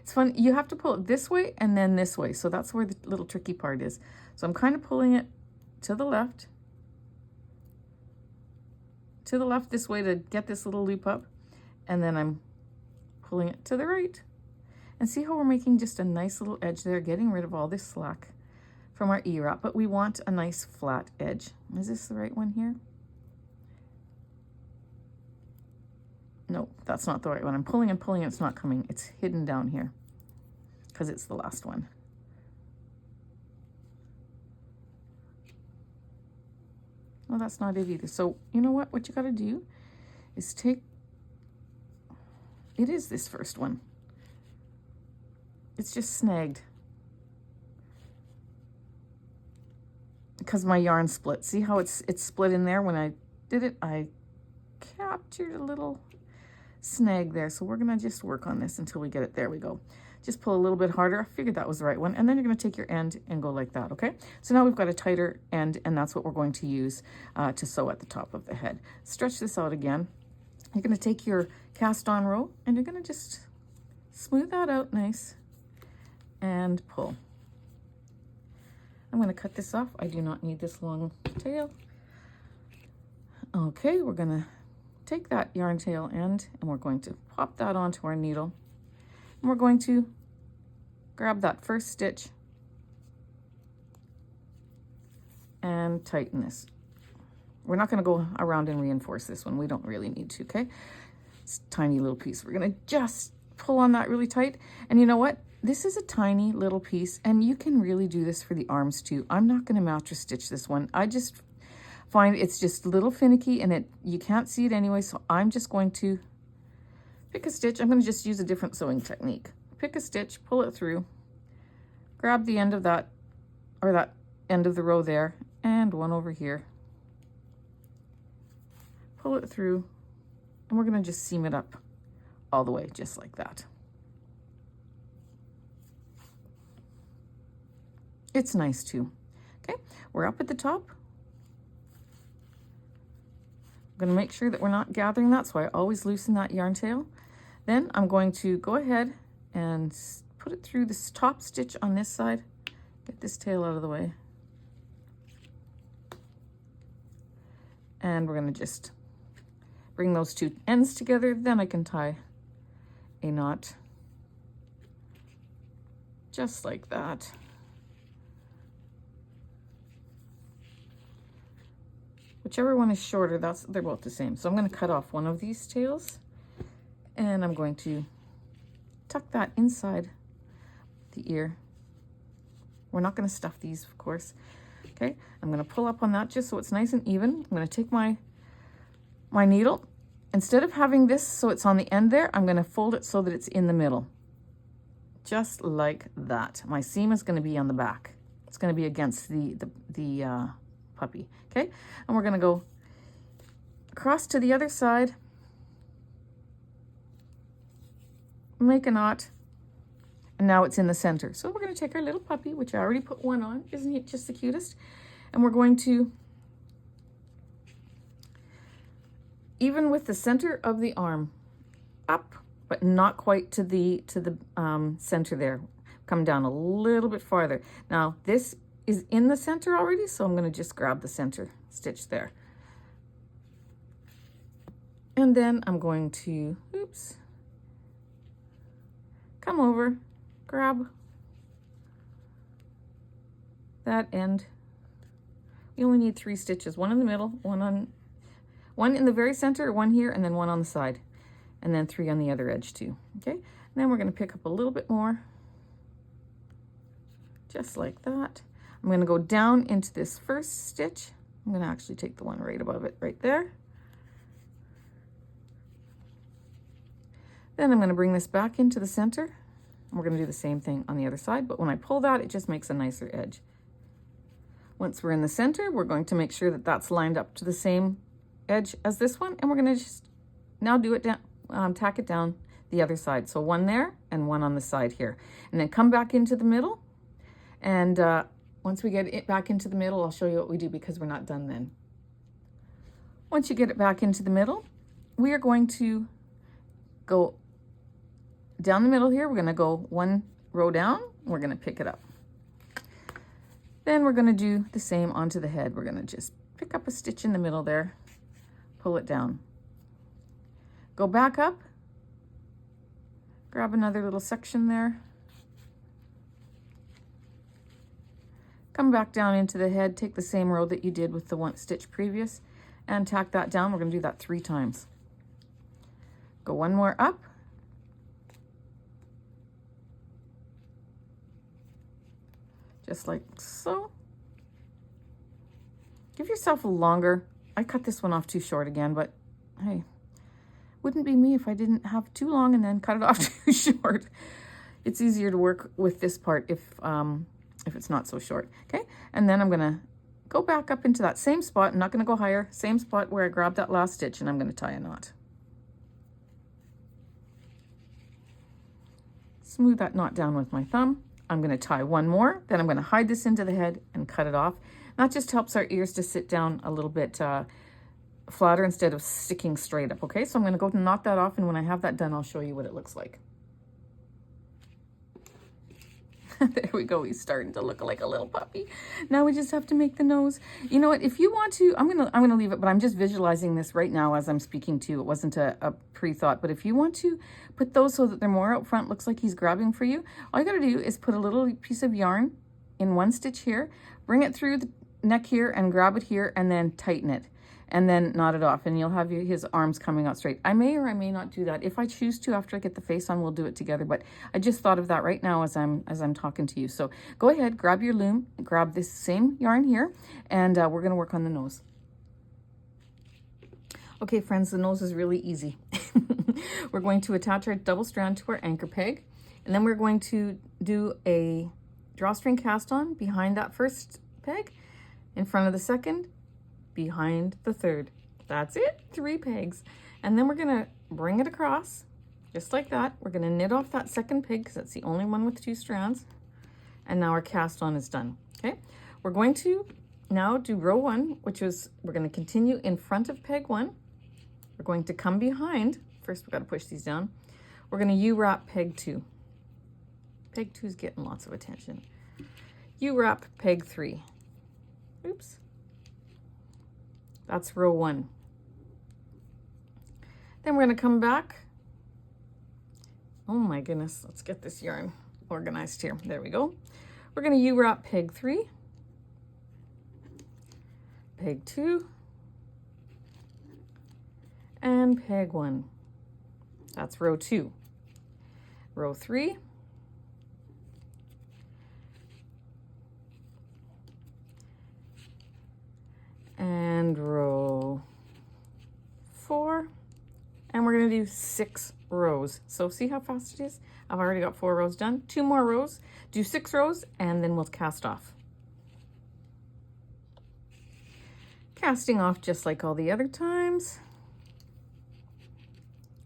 It's fun. You have to pull it this way and then this way. So that's where the little tricky part is. So I'm kind of pulling it to the left this way to get this little loop up. And then I'm pulling it to the right. And see how we're making just a nice little edge there, getting rid of all this slack from our E-wrap, but we want a nice flat edge. Is this the right one here? No, that's not the right one. I'm pulling and pulling, it's not coming. It's hidden down here because it's the last one. Well, that's not it either. So you know what you got to do is take, it is this first one. It's just snagged because my yarn split. See how it's split in there? When I did it, I captured a little snag there. So we're gonna just work on this until we get it. There we go. just pull a little bit harder. I figured that was the right one. And then you're going to take your end and go like that, okay? So now we've got a tighter end, and that's what we're going to use to sew at the top of the head. Stretch this out again. You're going to take your cast on row, and you're going to just smooth that out nice and pull. I'm going to cut this off. I do not need this long tail. Okay, we're going to take that yarn tail end, and we're going to pop that onto our needle. And we're going to grab that first stitch and tighten this. We're not going to go around and reinforce this one. We don't really need to, okay? It's a tiny little piece. We're going to just pull on that really tight. And you know what? This is a tiny little piece, and you can really do this for the arms too. I'm not going to mattress stitch this one. I just find it's just a little finicky, and you can't see it anyway, so I'm just going to pick a stitch. I'm going to just use a different sewing technique. Pick a stitch, pull it through, grab the end of that, or that end of the row there, and one over here. Pull it through, and we're going to just seam it up all the way, just like that. It's nice too. Okay, we're up at the top. I'm going to make sure that we're not gathering that, so I always loosen that yarn tail. Then I'm going to go ahead and put it through this top stitch on this side. Get this tail out of the way. And we're going to just bring those two ends together. Then I can tie a knot just like that. Whichever one is shorter, they're both the same. So I'm going to cut off one of these tails, and I'm going to tuck that inside the ear. We're not going to stuff these, of course. Okay, I'm going to pull up on that just so it's nice and even. I'm going to take my needle. Instead of having this so it's on the end there, I'm going to fold it so that it's in the middle. Just like that. My seam is going to be on the back. It's going to be against the puppy. Okay, and we're going to go across to the other side, make a knot, and now it's in the center. So we're going to take our little puppy, which I already put one on. Isn't it just the cutest? And we're going to, even with the center of the arm up, but not quite to the center there, come down a little bit farther. Now this is in the center already, so I'm going to just grab the center stitch there. And then I'm going to, come over, grab that end. You only need 3 stitches, one in the middle, one in the very center, one here, and then one on the side, and then 3 on the other edge too. Okay, and then we're going to pick up a little bit more, just like that. I'm going to go down into this first stitch. I'm going to actually take the one right above it right there. Then I'm going to bring this back into the center. And we're going to do the same thing on the other side, but when I pull that, it just makes a nicer edge. Once we're in the center, we're going to make sure that that's lined up to the same edge as this one, and we're going to just now do it down, tack it down the other side. So one there and one on the side here, and then come back into the middle. And once we get it back into the middle, I'll show you what we do because we're not done then. Once you get it back into the middle, we are going to go down the middle here. We're going to go 1 row down. We're going to pick it up. Then we're going to do the same onto the head. We're going to just pick up a stitch in the middle there, pull it down, go back up, grab another little section there, come back down into the head, take the same row that you did with the 1 stitch previous, and tack that down. We're going to do that 3 times. Go 1 more up, just like so. Give yourself a longer, I cut this one off too short again, but hey, wouldn't be me if I didn't have too long and then cut it off too short. It's easier to work with this part if it's not so short. Okay, and then I'm gonna go back up into that same spot. I'm not gonna go higher, same spot where I grabbed that last stitch, and I'm gonna tie a knot. smooth that knot down with my thumb. I'm going to tie one more, then I'm going to hide this into the head and cut it off. That just helps our ears to sit down a little bit flatter instead of sticking straight up, okay? So I'm going to go and knot that off, and when I have that done, I'll show you what it looks like. There we go. He's starting to look like a little puppy. Now we just have to make the nose. You know what? If you want to, I'm gonna leave it, but I'm just visualizing this right now as I'm speaking to you. It wasn't a pre-thought, but if you want to put those so that they're more out front, looks like he's grabbing for you, all you gotta do is put a little piece of yarn in one stitch here, bring it through the neck here and grab it here, and then tighten it. And then knot it off, and you'll have his arms coming out straight. I may or I may not do that. If I choose to, after I get the face on, we'll do it together. But I just thought of that right now as I'm talking to you. So go ahead, grab your loom, grab this same yarn here, and we're gonna work on the nose. Okay, friends, the nose is really easy. We're going to attach our double strand to our anchor peg, and then we're going to do a drawstring cast on behind that first peg, in front of the second, behind the third. That's it, 3 pegs. And then we're gonna bring it across, just like that. We're gonna knit off that second peg because that's the only one with 2 strands. And now our cast on is done, okay? We're going to now do row 1, which is, we're gonna continue in front of peg 1. We're going to come behind. First, we've got to push these down. We're gonna U-wrap peg 2. Peg 2 is getting lots of attention. U-wrap peg 3. Oops. That's row 1. Then we're going to come back. Oh my goodness, let's get this yarn organized here. There we go. We're going to U-wrap peg 3, peg 2, and peg 1. That's row 2. Row 3. And row 4, and we're going to do 6 rows. So see how fast it is? I've already got 4 rows done. 2 more rows, do 6 rows, and then we'll cast off. Casting off just like all the other times.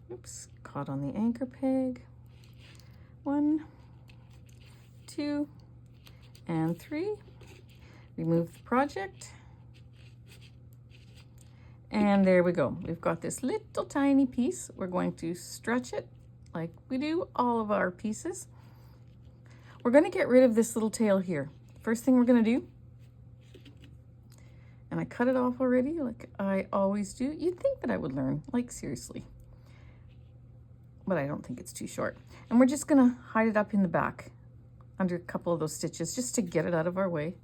Oops, caught on the anchor peg. 1, 2, and 3. Remove the project. And there we go. We've got this little tiny piece. We're going to stretch it like we do all of our pieces. We're going to get rid of this little tail here. First thing we're going to do, and I cut it off already like I always do. You'd think that I would learn, like seriously. But I don't think it's too short. And we're just going to hide it up in the back under a couple of those stitches just to get it out of our way.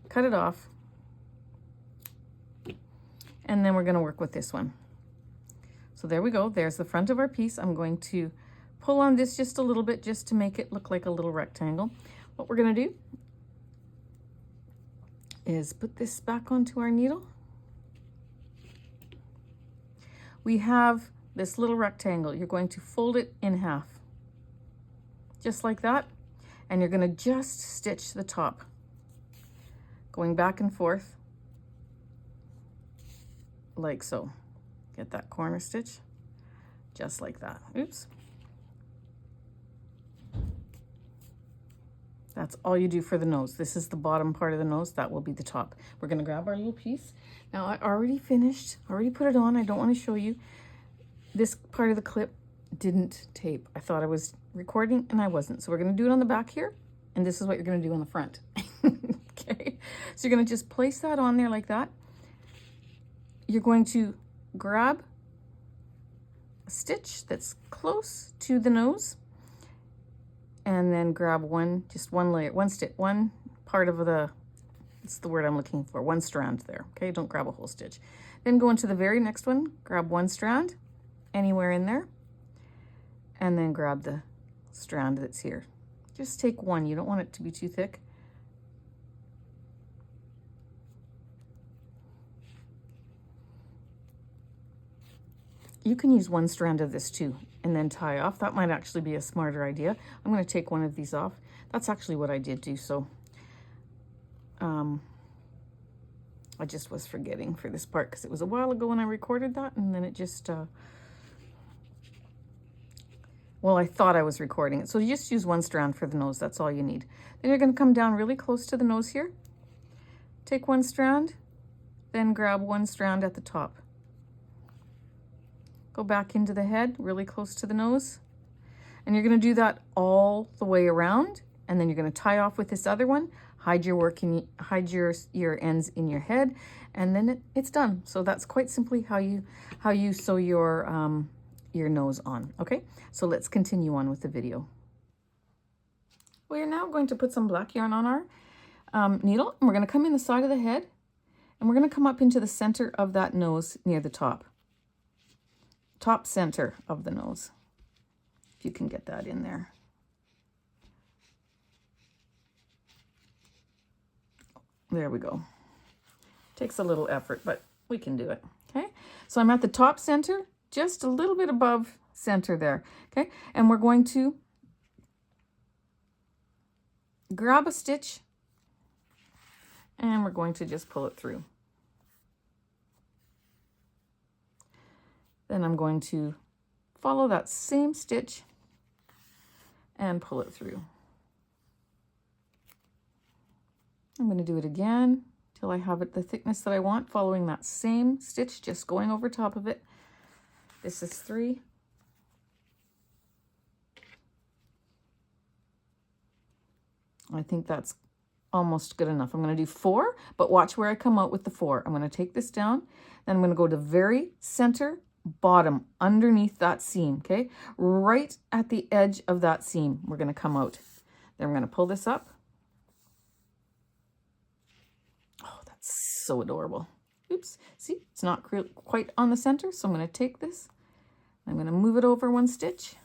Cut it off. And then we're going to work with this one. So there we go. There's the front of our piece. I'm going to pull on this just a little bit just to make it look like a little rectangle. What we're going to do is put this back onto our needle. We have this little rectangle. You're going to fold it in half, just like that. And you're going to just stitch the top, going back and forth. Like so. Get that corner stitch just like that. Oops. That's all you do for the nose. This is the bottom part of the nose. That will be the top. We're going to grab our little piece. Now I already finished, already put it on. I don't want to show you. This part of the clip didn't tape. I thought I was recording and I wasn't. So we're going to do it on the back here. And this is what you're going to do on the front. Okay. So you're going to just place that on there like that. You're going to grab a stitch that's close to the nose and then grab just one layer, one part of it's the word I'm looking for, one strand there, okay? Don't grab a whole stitch. Then go into the very next one, grab one strand anywhere in there, and then grab the strand that's here. Just take one, you don't want it to be too thick. You can use one strand of this too and then tie off. That might actually be a smarter idea. I'm going to take one of these off. That's actually what I did do. So I just was forgetting for this part because it was a while ago when I recorded that, and then it just, well, Well, I thought I was recording it. So you just use one strand for the nose. That's all you need. Then you're going to come down really close to the nose here. Take one strand, then grab one strand at the top. Go back into the head, really close to the nose. And you're going to do that all the way around. And then you're going to tie off with this other one. Hide your your ends in your head, and then it's done. So that's quite simply how you sew your nose on. Okay, so let's continue on with the video. We are now going to put some black yarn on our needle, and we're going to come in the side of the head, and we're going to come up into the center of that nose near the top center of the nose. If you can get that in there. There we go. Takes a little effort, but we can do it. Okay, so I'm at the top center, just a little bit above center there. Okay, and we're going to grab a stitch and we're going to just pull it through. Then I'm going to follow that same stitch and pull it through. I'm going to do it again till I have it the thickness that I want, following that same stitch, just going over top of it. This is 3. I think that's almost good enough. I'm going to do 4, but watch where I come out with the 4. I'm going to take this down, then I'm going to go to very center bottom underneath that seam, okay? Right at the edge of that seam, we're going to come out. Then I'm going to pull this up. So adorable. Oops, see, it's not quite on the center, so I'm going to take this, I'm going to move it over one stitch,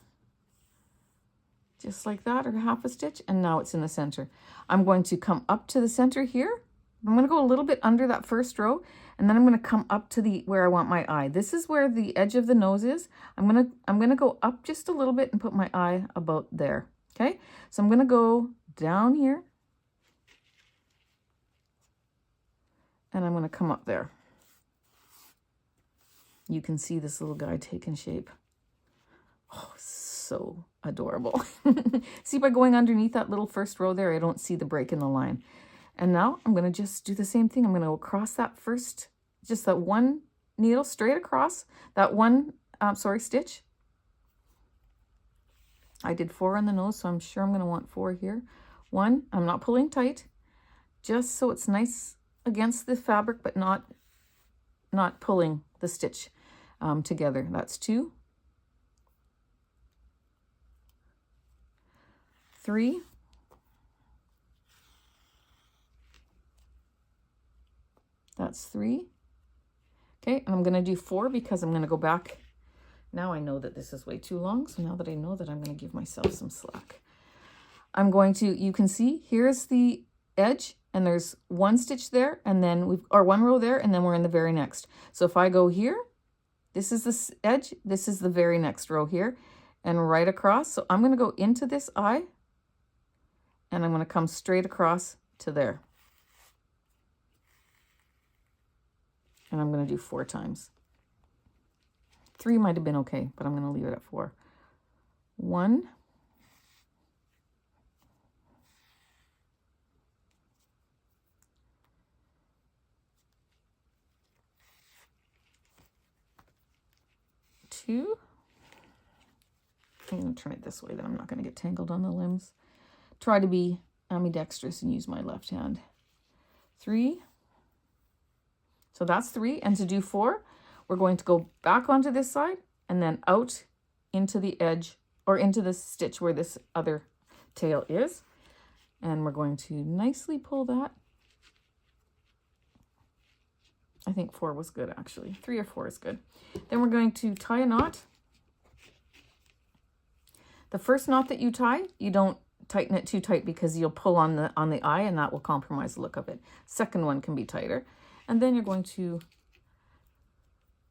just like that, or half a stitch, and now it's in the center. I'm going to come up to the center here. I'm going to go a little bit under that first row, and then I'm going to come up to where I want my eye. This is where the edge of the nose is. I'm going to go up just a little bit and put my eye about there. Okay, so I'm going to go down here. And I'm going to come up there. You can see this little guy taking shape. Oh, so adorable. See, by going underneath that little first row there, I don't see the break in the line. And now I'm going to just do the same thing. I'm going to go across that first, just that one needle straight across, that one, stitch. I did 4 on the nose, so I'm sure I'm going to want 4 here. 1, I'm not pulling tight, just so it's nice against the fabric, but not pulling the stitch together. That's 2, 3, 3. Okay, and I'm going to do 4 because I'm going to go back. Now I know that this is way too long, so now that I know that, I'm going to give myself some slack. I'm going to, you can see, here's the edge, and there's 1 stitch there, and then or 1 row there, and then we're in the very next. So if I go here, this is the edge, this is the very next row here, and right across. So I'm going to go into this eye, and I'm going to come straight across to there. And I'm going to do 4 times. 3 might have been okay, but I'm going to leave it at 4. 1, 2. I'm going to turn it this way, then I'm not going to get tangled on the limbs. Try to be ambidextrous and use my left hand. 3. So that's 3. And to do 4, we're going to go back onto this side and then out into the edge, or into the stitch where this other tail is. And we're going to nicely pull that. I think 4 was good, actually. 3 or 4 is good. Then we're going to tie a knot. The first knot that you tie, you don't tighten it too tight because you'll pull on the eye, and that will compromise the look of it. Second one can be tighter. And then you're going to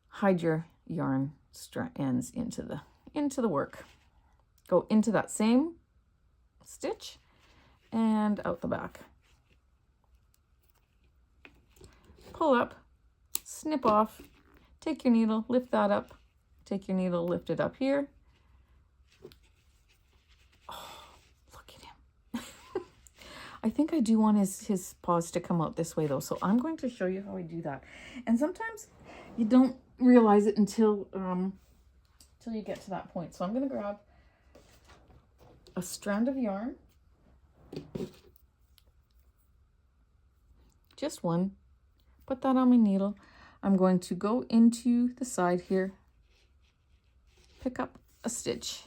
hide your yarn ends into the work. Go into that same stitch and out the back. Pull up, snip off, take your needle, lift that up, take your needle, lift it up here, I think I do want his paws to come out this way though. So I'm going to show you how I do that. And sometimes you don't realize it until you get to that point. So I'm going to grab a strand of yarn. Just one. Put that on my needle. I'm going to go into the side here, pick up a stitch,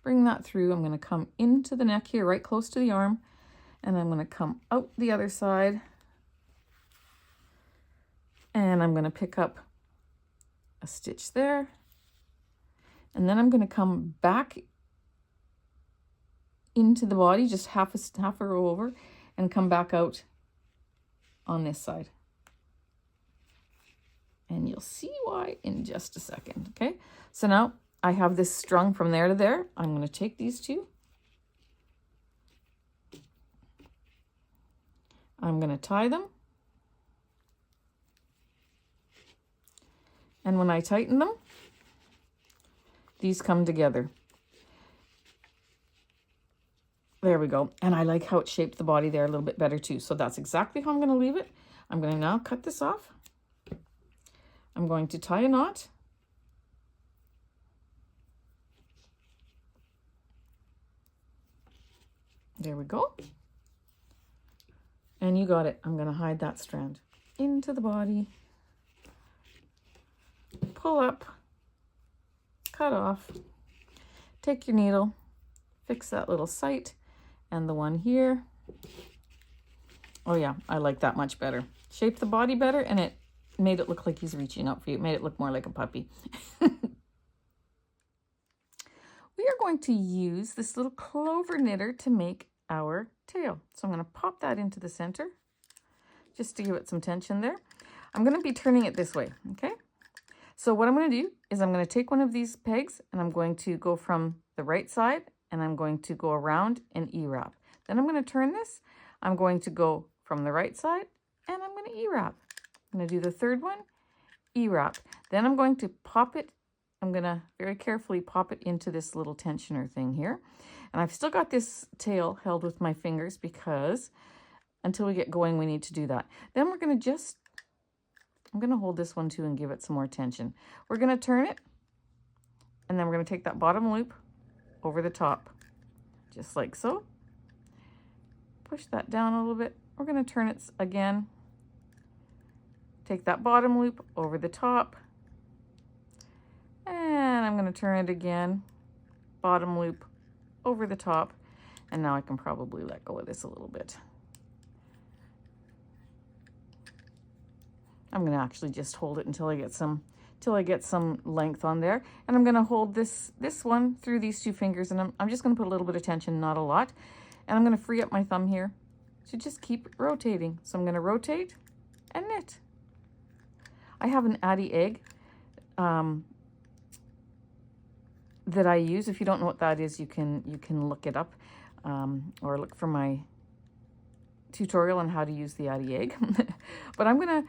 bring that through. I'm going to come into the neck here, right close to the arm, and I'm going to come out the other side, and I'm going to pick up a stitch there, and then I'm going to come back into the body, just half a row over, and come back out on this side. And you'll see why in just a second, okay? So now I have this strung from there to there. I'm going to take these two. I'm going to tie them. And when I tighten them, these come together. There we go. And I like how it shaped the body there a little bit better too. So that's exactly how I'm going to leave it. I'm going to now cut this off. I'm going to tie a knot. There we go. And you got it. I'm going to hide that strand into the body. Pull up, cut off, take your needle, fix that little sight, and the one here. Oh yeah, I like that much better. Shaped the body better, and it made it look like he's reaching out for you. It made it look more like a puppy. We are going to use this little clover knitter to make our tail. So I'm going to pop that into the center just to give it some tension there. I'm going to be turning it this way, okay? So what I'm going to do is I'm going to take one of these pegs and I'm going to go from the right side and I'm going to go around and E-wrap. Then I'm going to turn this. I'm going to go from the right side and I'm going to E-wrap. I'm going to do the third one, E-wrap. Then I'm going to pop it. I'm going to very carefully pop it into this little tensioner thing here. And I've still got this tail held with my fingers because until we get going, we need to do that. Then we're going to I'm going to hold this one too and give it some more tension. We're going to turn it, and then we're going to take that bottom loop over the top, just like so. Push that down a little bit. We're going to turn it again. Take that bottom loop over the top, and I'm going to turn it again. Bottom loop over the top, and now I can probably let go of this a little bit. I'm going to actually just hold it until I get some length on there, and I'm going to hold this one through these two fingers, and I'm just going to put a little bit of tension, not a lot, and I'm going to free up my thumb here to just keep rotating. So I'm going to rotate and knit. I have an Addy egg that I use. If you don't know what that is, you can look it up or look for my tutorial on how to use the Addy egg. But I'm going to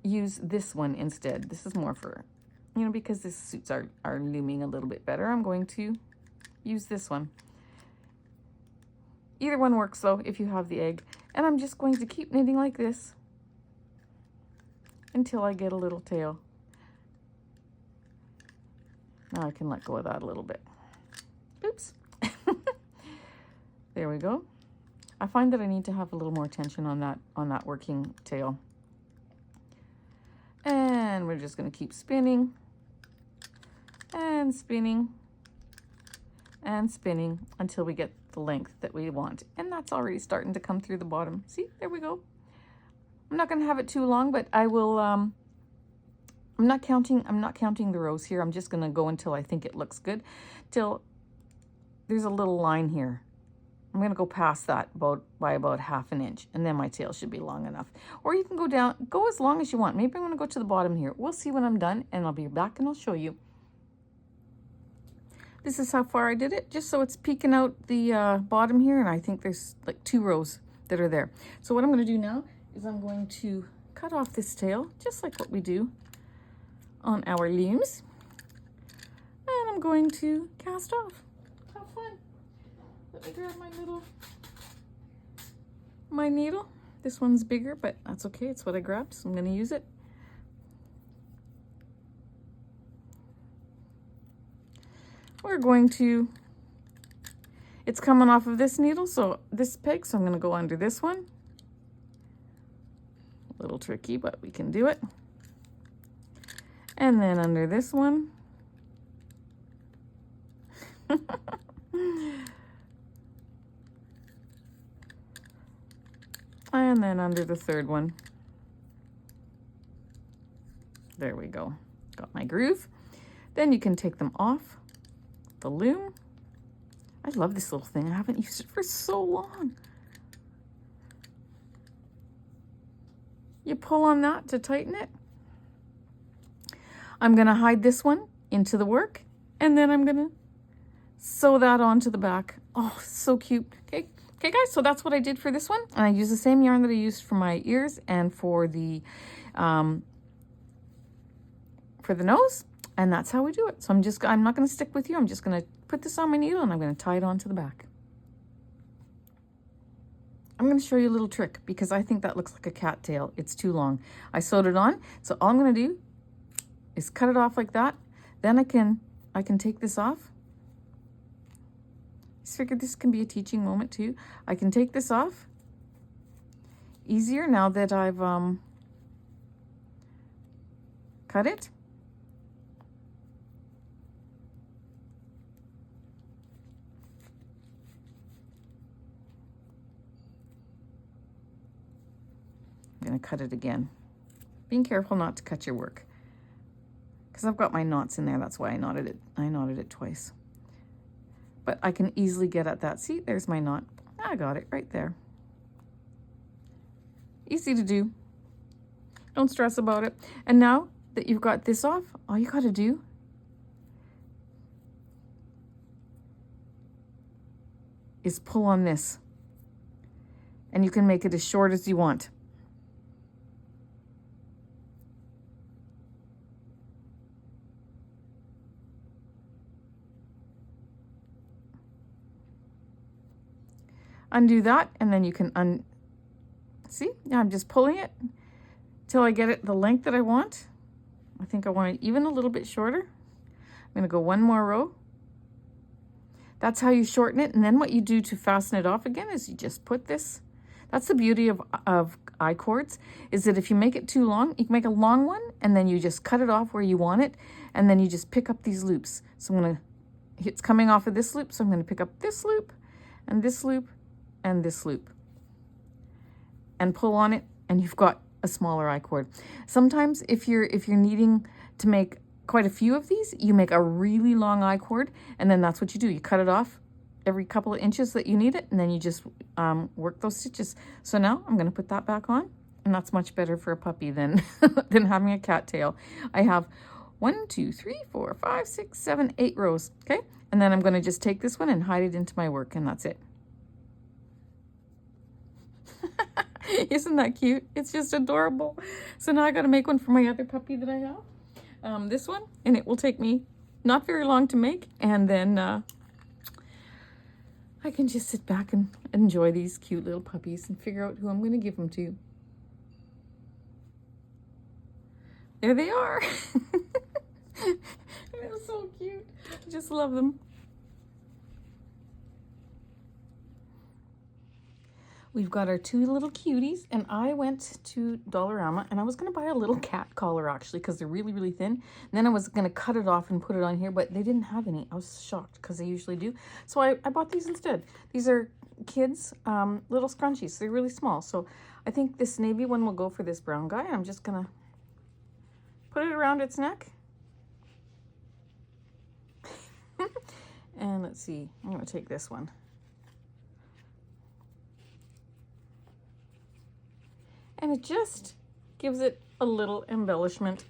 use this one instead. This is more for, because this suits are looming a little bit better. I'm going to use this one. Either one works though if you have the egg. And I'm just going to keep knitting like this until I get a little tail. Now I can let go of that a little bit. Oops. There we go. I find that I need to have a little more tension on that working tail. And we're just going to keep spinning and spinning and spinning until we get the length that we want. And that's already starting to come through the bottom. See, there we go. I'm not going to have it too long, but I will, I'm not counting the rows here. I'm just going to go until I think it looks good, till there's a little line here. I'm going to go past that by about ½ an inch, and then my tail should be long enough. Or you can go as long as you want. Maybe I'm going to go to the bottom here. We'll see when I'm done, and I'll be back and I'll show you. This is how far I did it, just so it's peeking out the bottom here, and I think there's like 2 rows that are there. So what I'm going to do now is I'm going to cut off this tail, just like what we do on our looms, and I'm going to cast off. Have fun. Let me grab my little my needle. This one's bigger, but that's okay. It's what I grabbed, so I'm going to use it. We're going to, it's coming off of this needle, so this peg, so I'm going to go under this one. A little tricky, but we can do it. And then under this one. And then under the third one. There we go. Got my groove. Then you can take them off the loom. I love this little thing. I haven't used it for so long. You pull on that to tighten it. I'm going to hide this one into the work, and then I'm going to sew that onto the back. Oh, so cute. Okay. Okay, guys, so that's what I did for this one. And I used the same yarn that I used for my ears and for the nose. And that's how we do it. So I'm not going to stick with you. I'm just going to put this on my needle and I'm going to tie it onto the back. I'm going to show you a little trick because I think that looks like a cat tail. It's too long. I sewed it on. So all I'm going to do is cut it off like that. Then I can take this off. I just figured this can be a teaching moment too. I can take this off easier now that I've cut it. I'm going to cut it again. Being careful not to cut your work. Because I've got my knots in there, that's why I knotted it twice. But I can easily get at that. See, there's my knot. I got it right there. Easy to do. Don't stress about it. And now that you've got this off, all you got to do is pull on this. And you can make it as short as you want. Undo that, and then you can see, yeah, I'm just pulling it till I get it the length that I want. I think I want it even a little bit shorter. I'm going to go one more row. That's how you shorten it. And then what you do to fasten it off again is you just put this. That's the beauty of I-cords, is that if you make it too long, you can make a long one, and then you just cut it off where you want it, and then you just pick up these loops. So I'm going to, it's coming off of this loop, so I'm going to pick up this loop, and this loop, and this loop, and pull on it, and you've got a smaller I-cord. Sometimes if you're needing to make quite a few of these, you make a really long I-cord, and then that's what you do. You cut it off every couple of inches that you need it, and then you just work those stitches. So now I'm going to put that back on, and that's much better for a puppy than than having a cat tail. I have 1, 2, 3, 4, 5, 6, 7, 8 rows. Okay, and then I'm going to just take this one and hide it into my work, and that's it. Isn't that cute? It's just adorable. So now I got to make one for my other puppy that I have. This one, and it will take me not very long to make, and then I can just sit back and enjoy these cute little puppies and figure out who I'm going to give them to. There they are. They're so cute. I just love them. We've got our 2 little cuties, and I went to Dollarama, and I was going to buy a little cat collar, actually, because they're really, really thin. And then I was going to cut it off and put it on here, but they didn't have any. I was shocked, because they usually do. So I bought these instead. These are kids' little scrunchies. They're really small. So I think this navy one will go for this brown guy. I'm just going to put it around its neck. And let's see. I'm going to take this one. And it just gives it a little embellishment.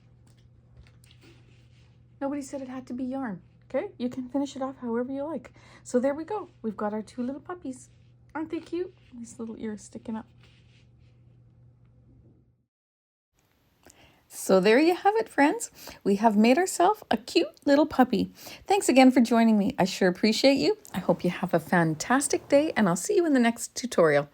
Nobody said it had to be yarn. Okay, you can finish it off however you like. So there we go. We've got our 2 little puppies. Aren't they cute? These little ears sticking up. So there you have it, friends. We have made ourselves a cute little puppy. Thanks again for joining me. I sure appreciate you. I hope you have a fantastic day, and I'll see you in the next tutorial.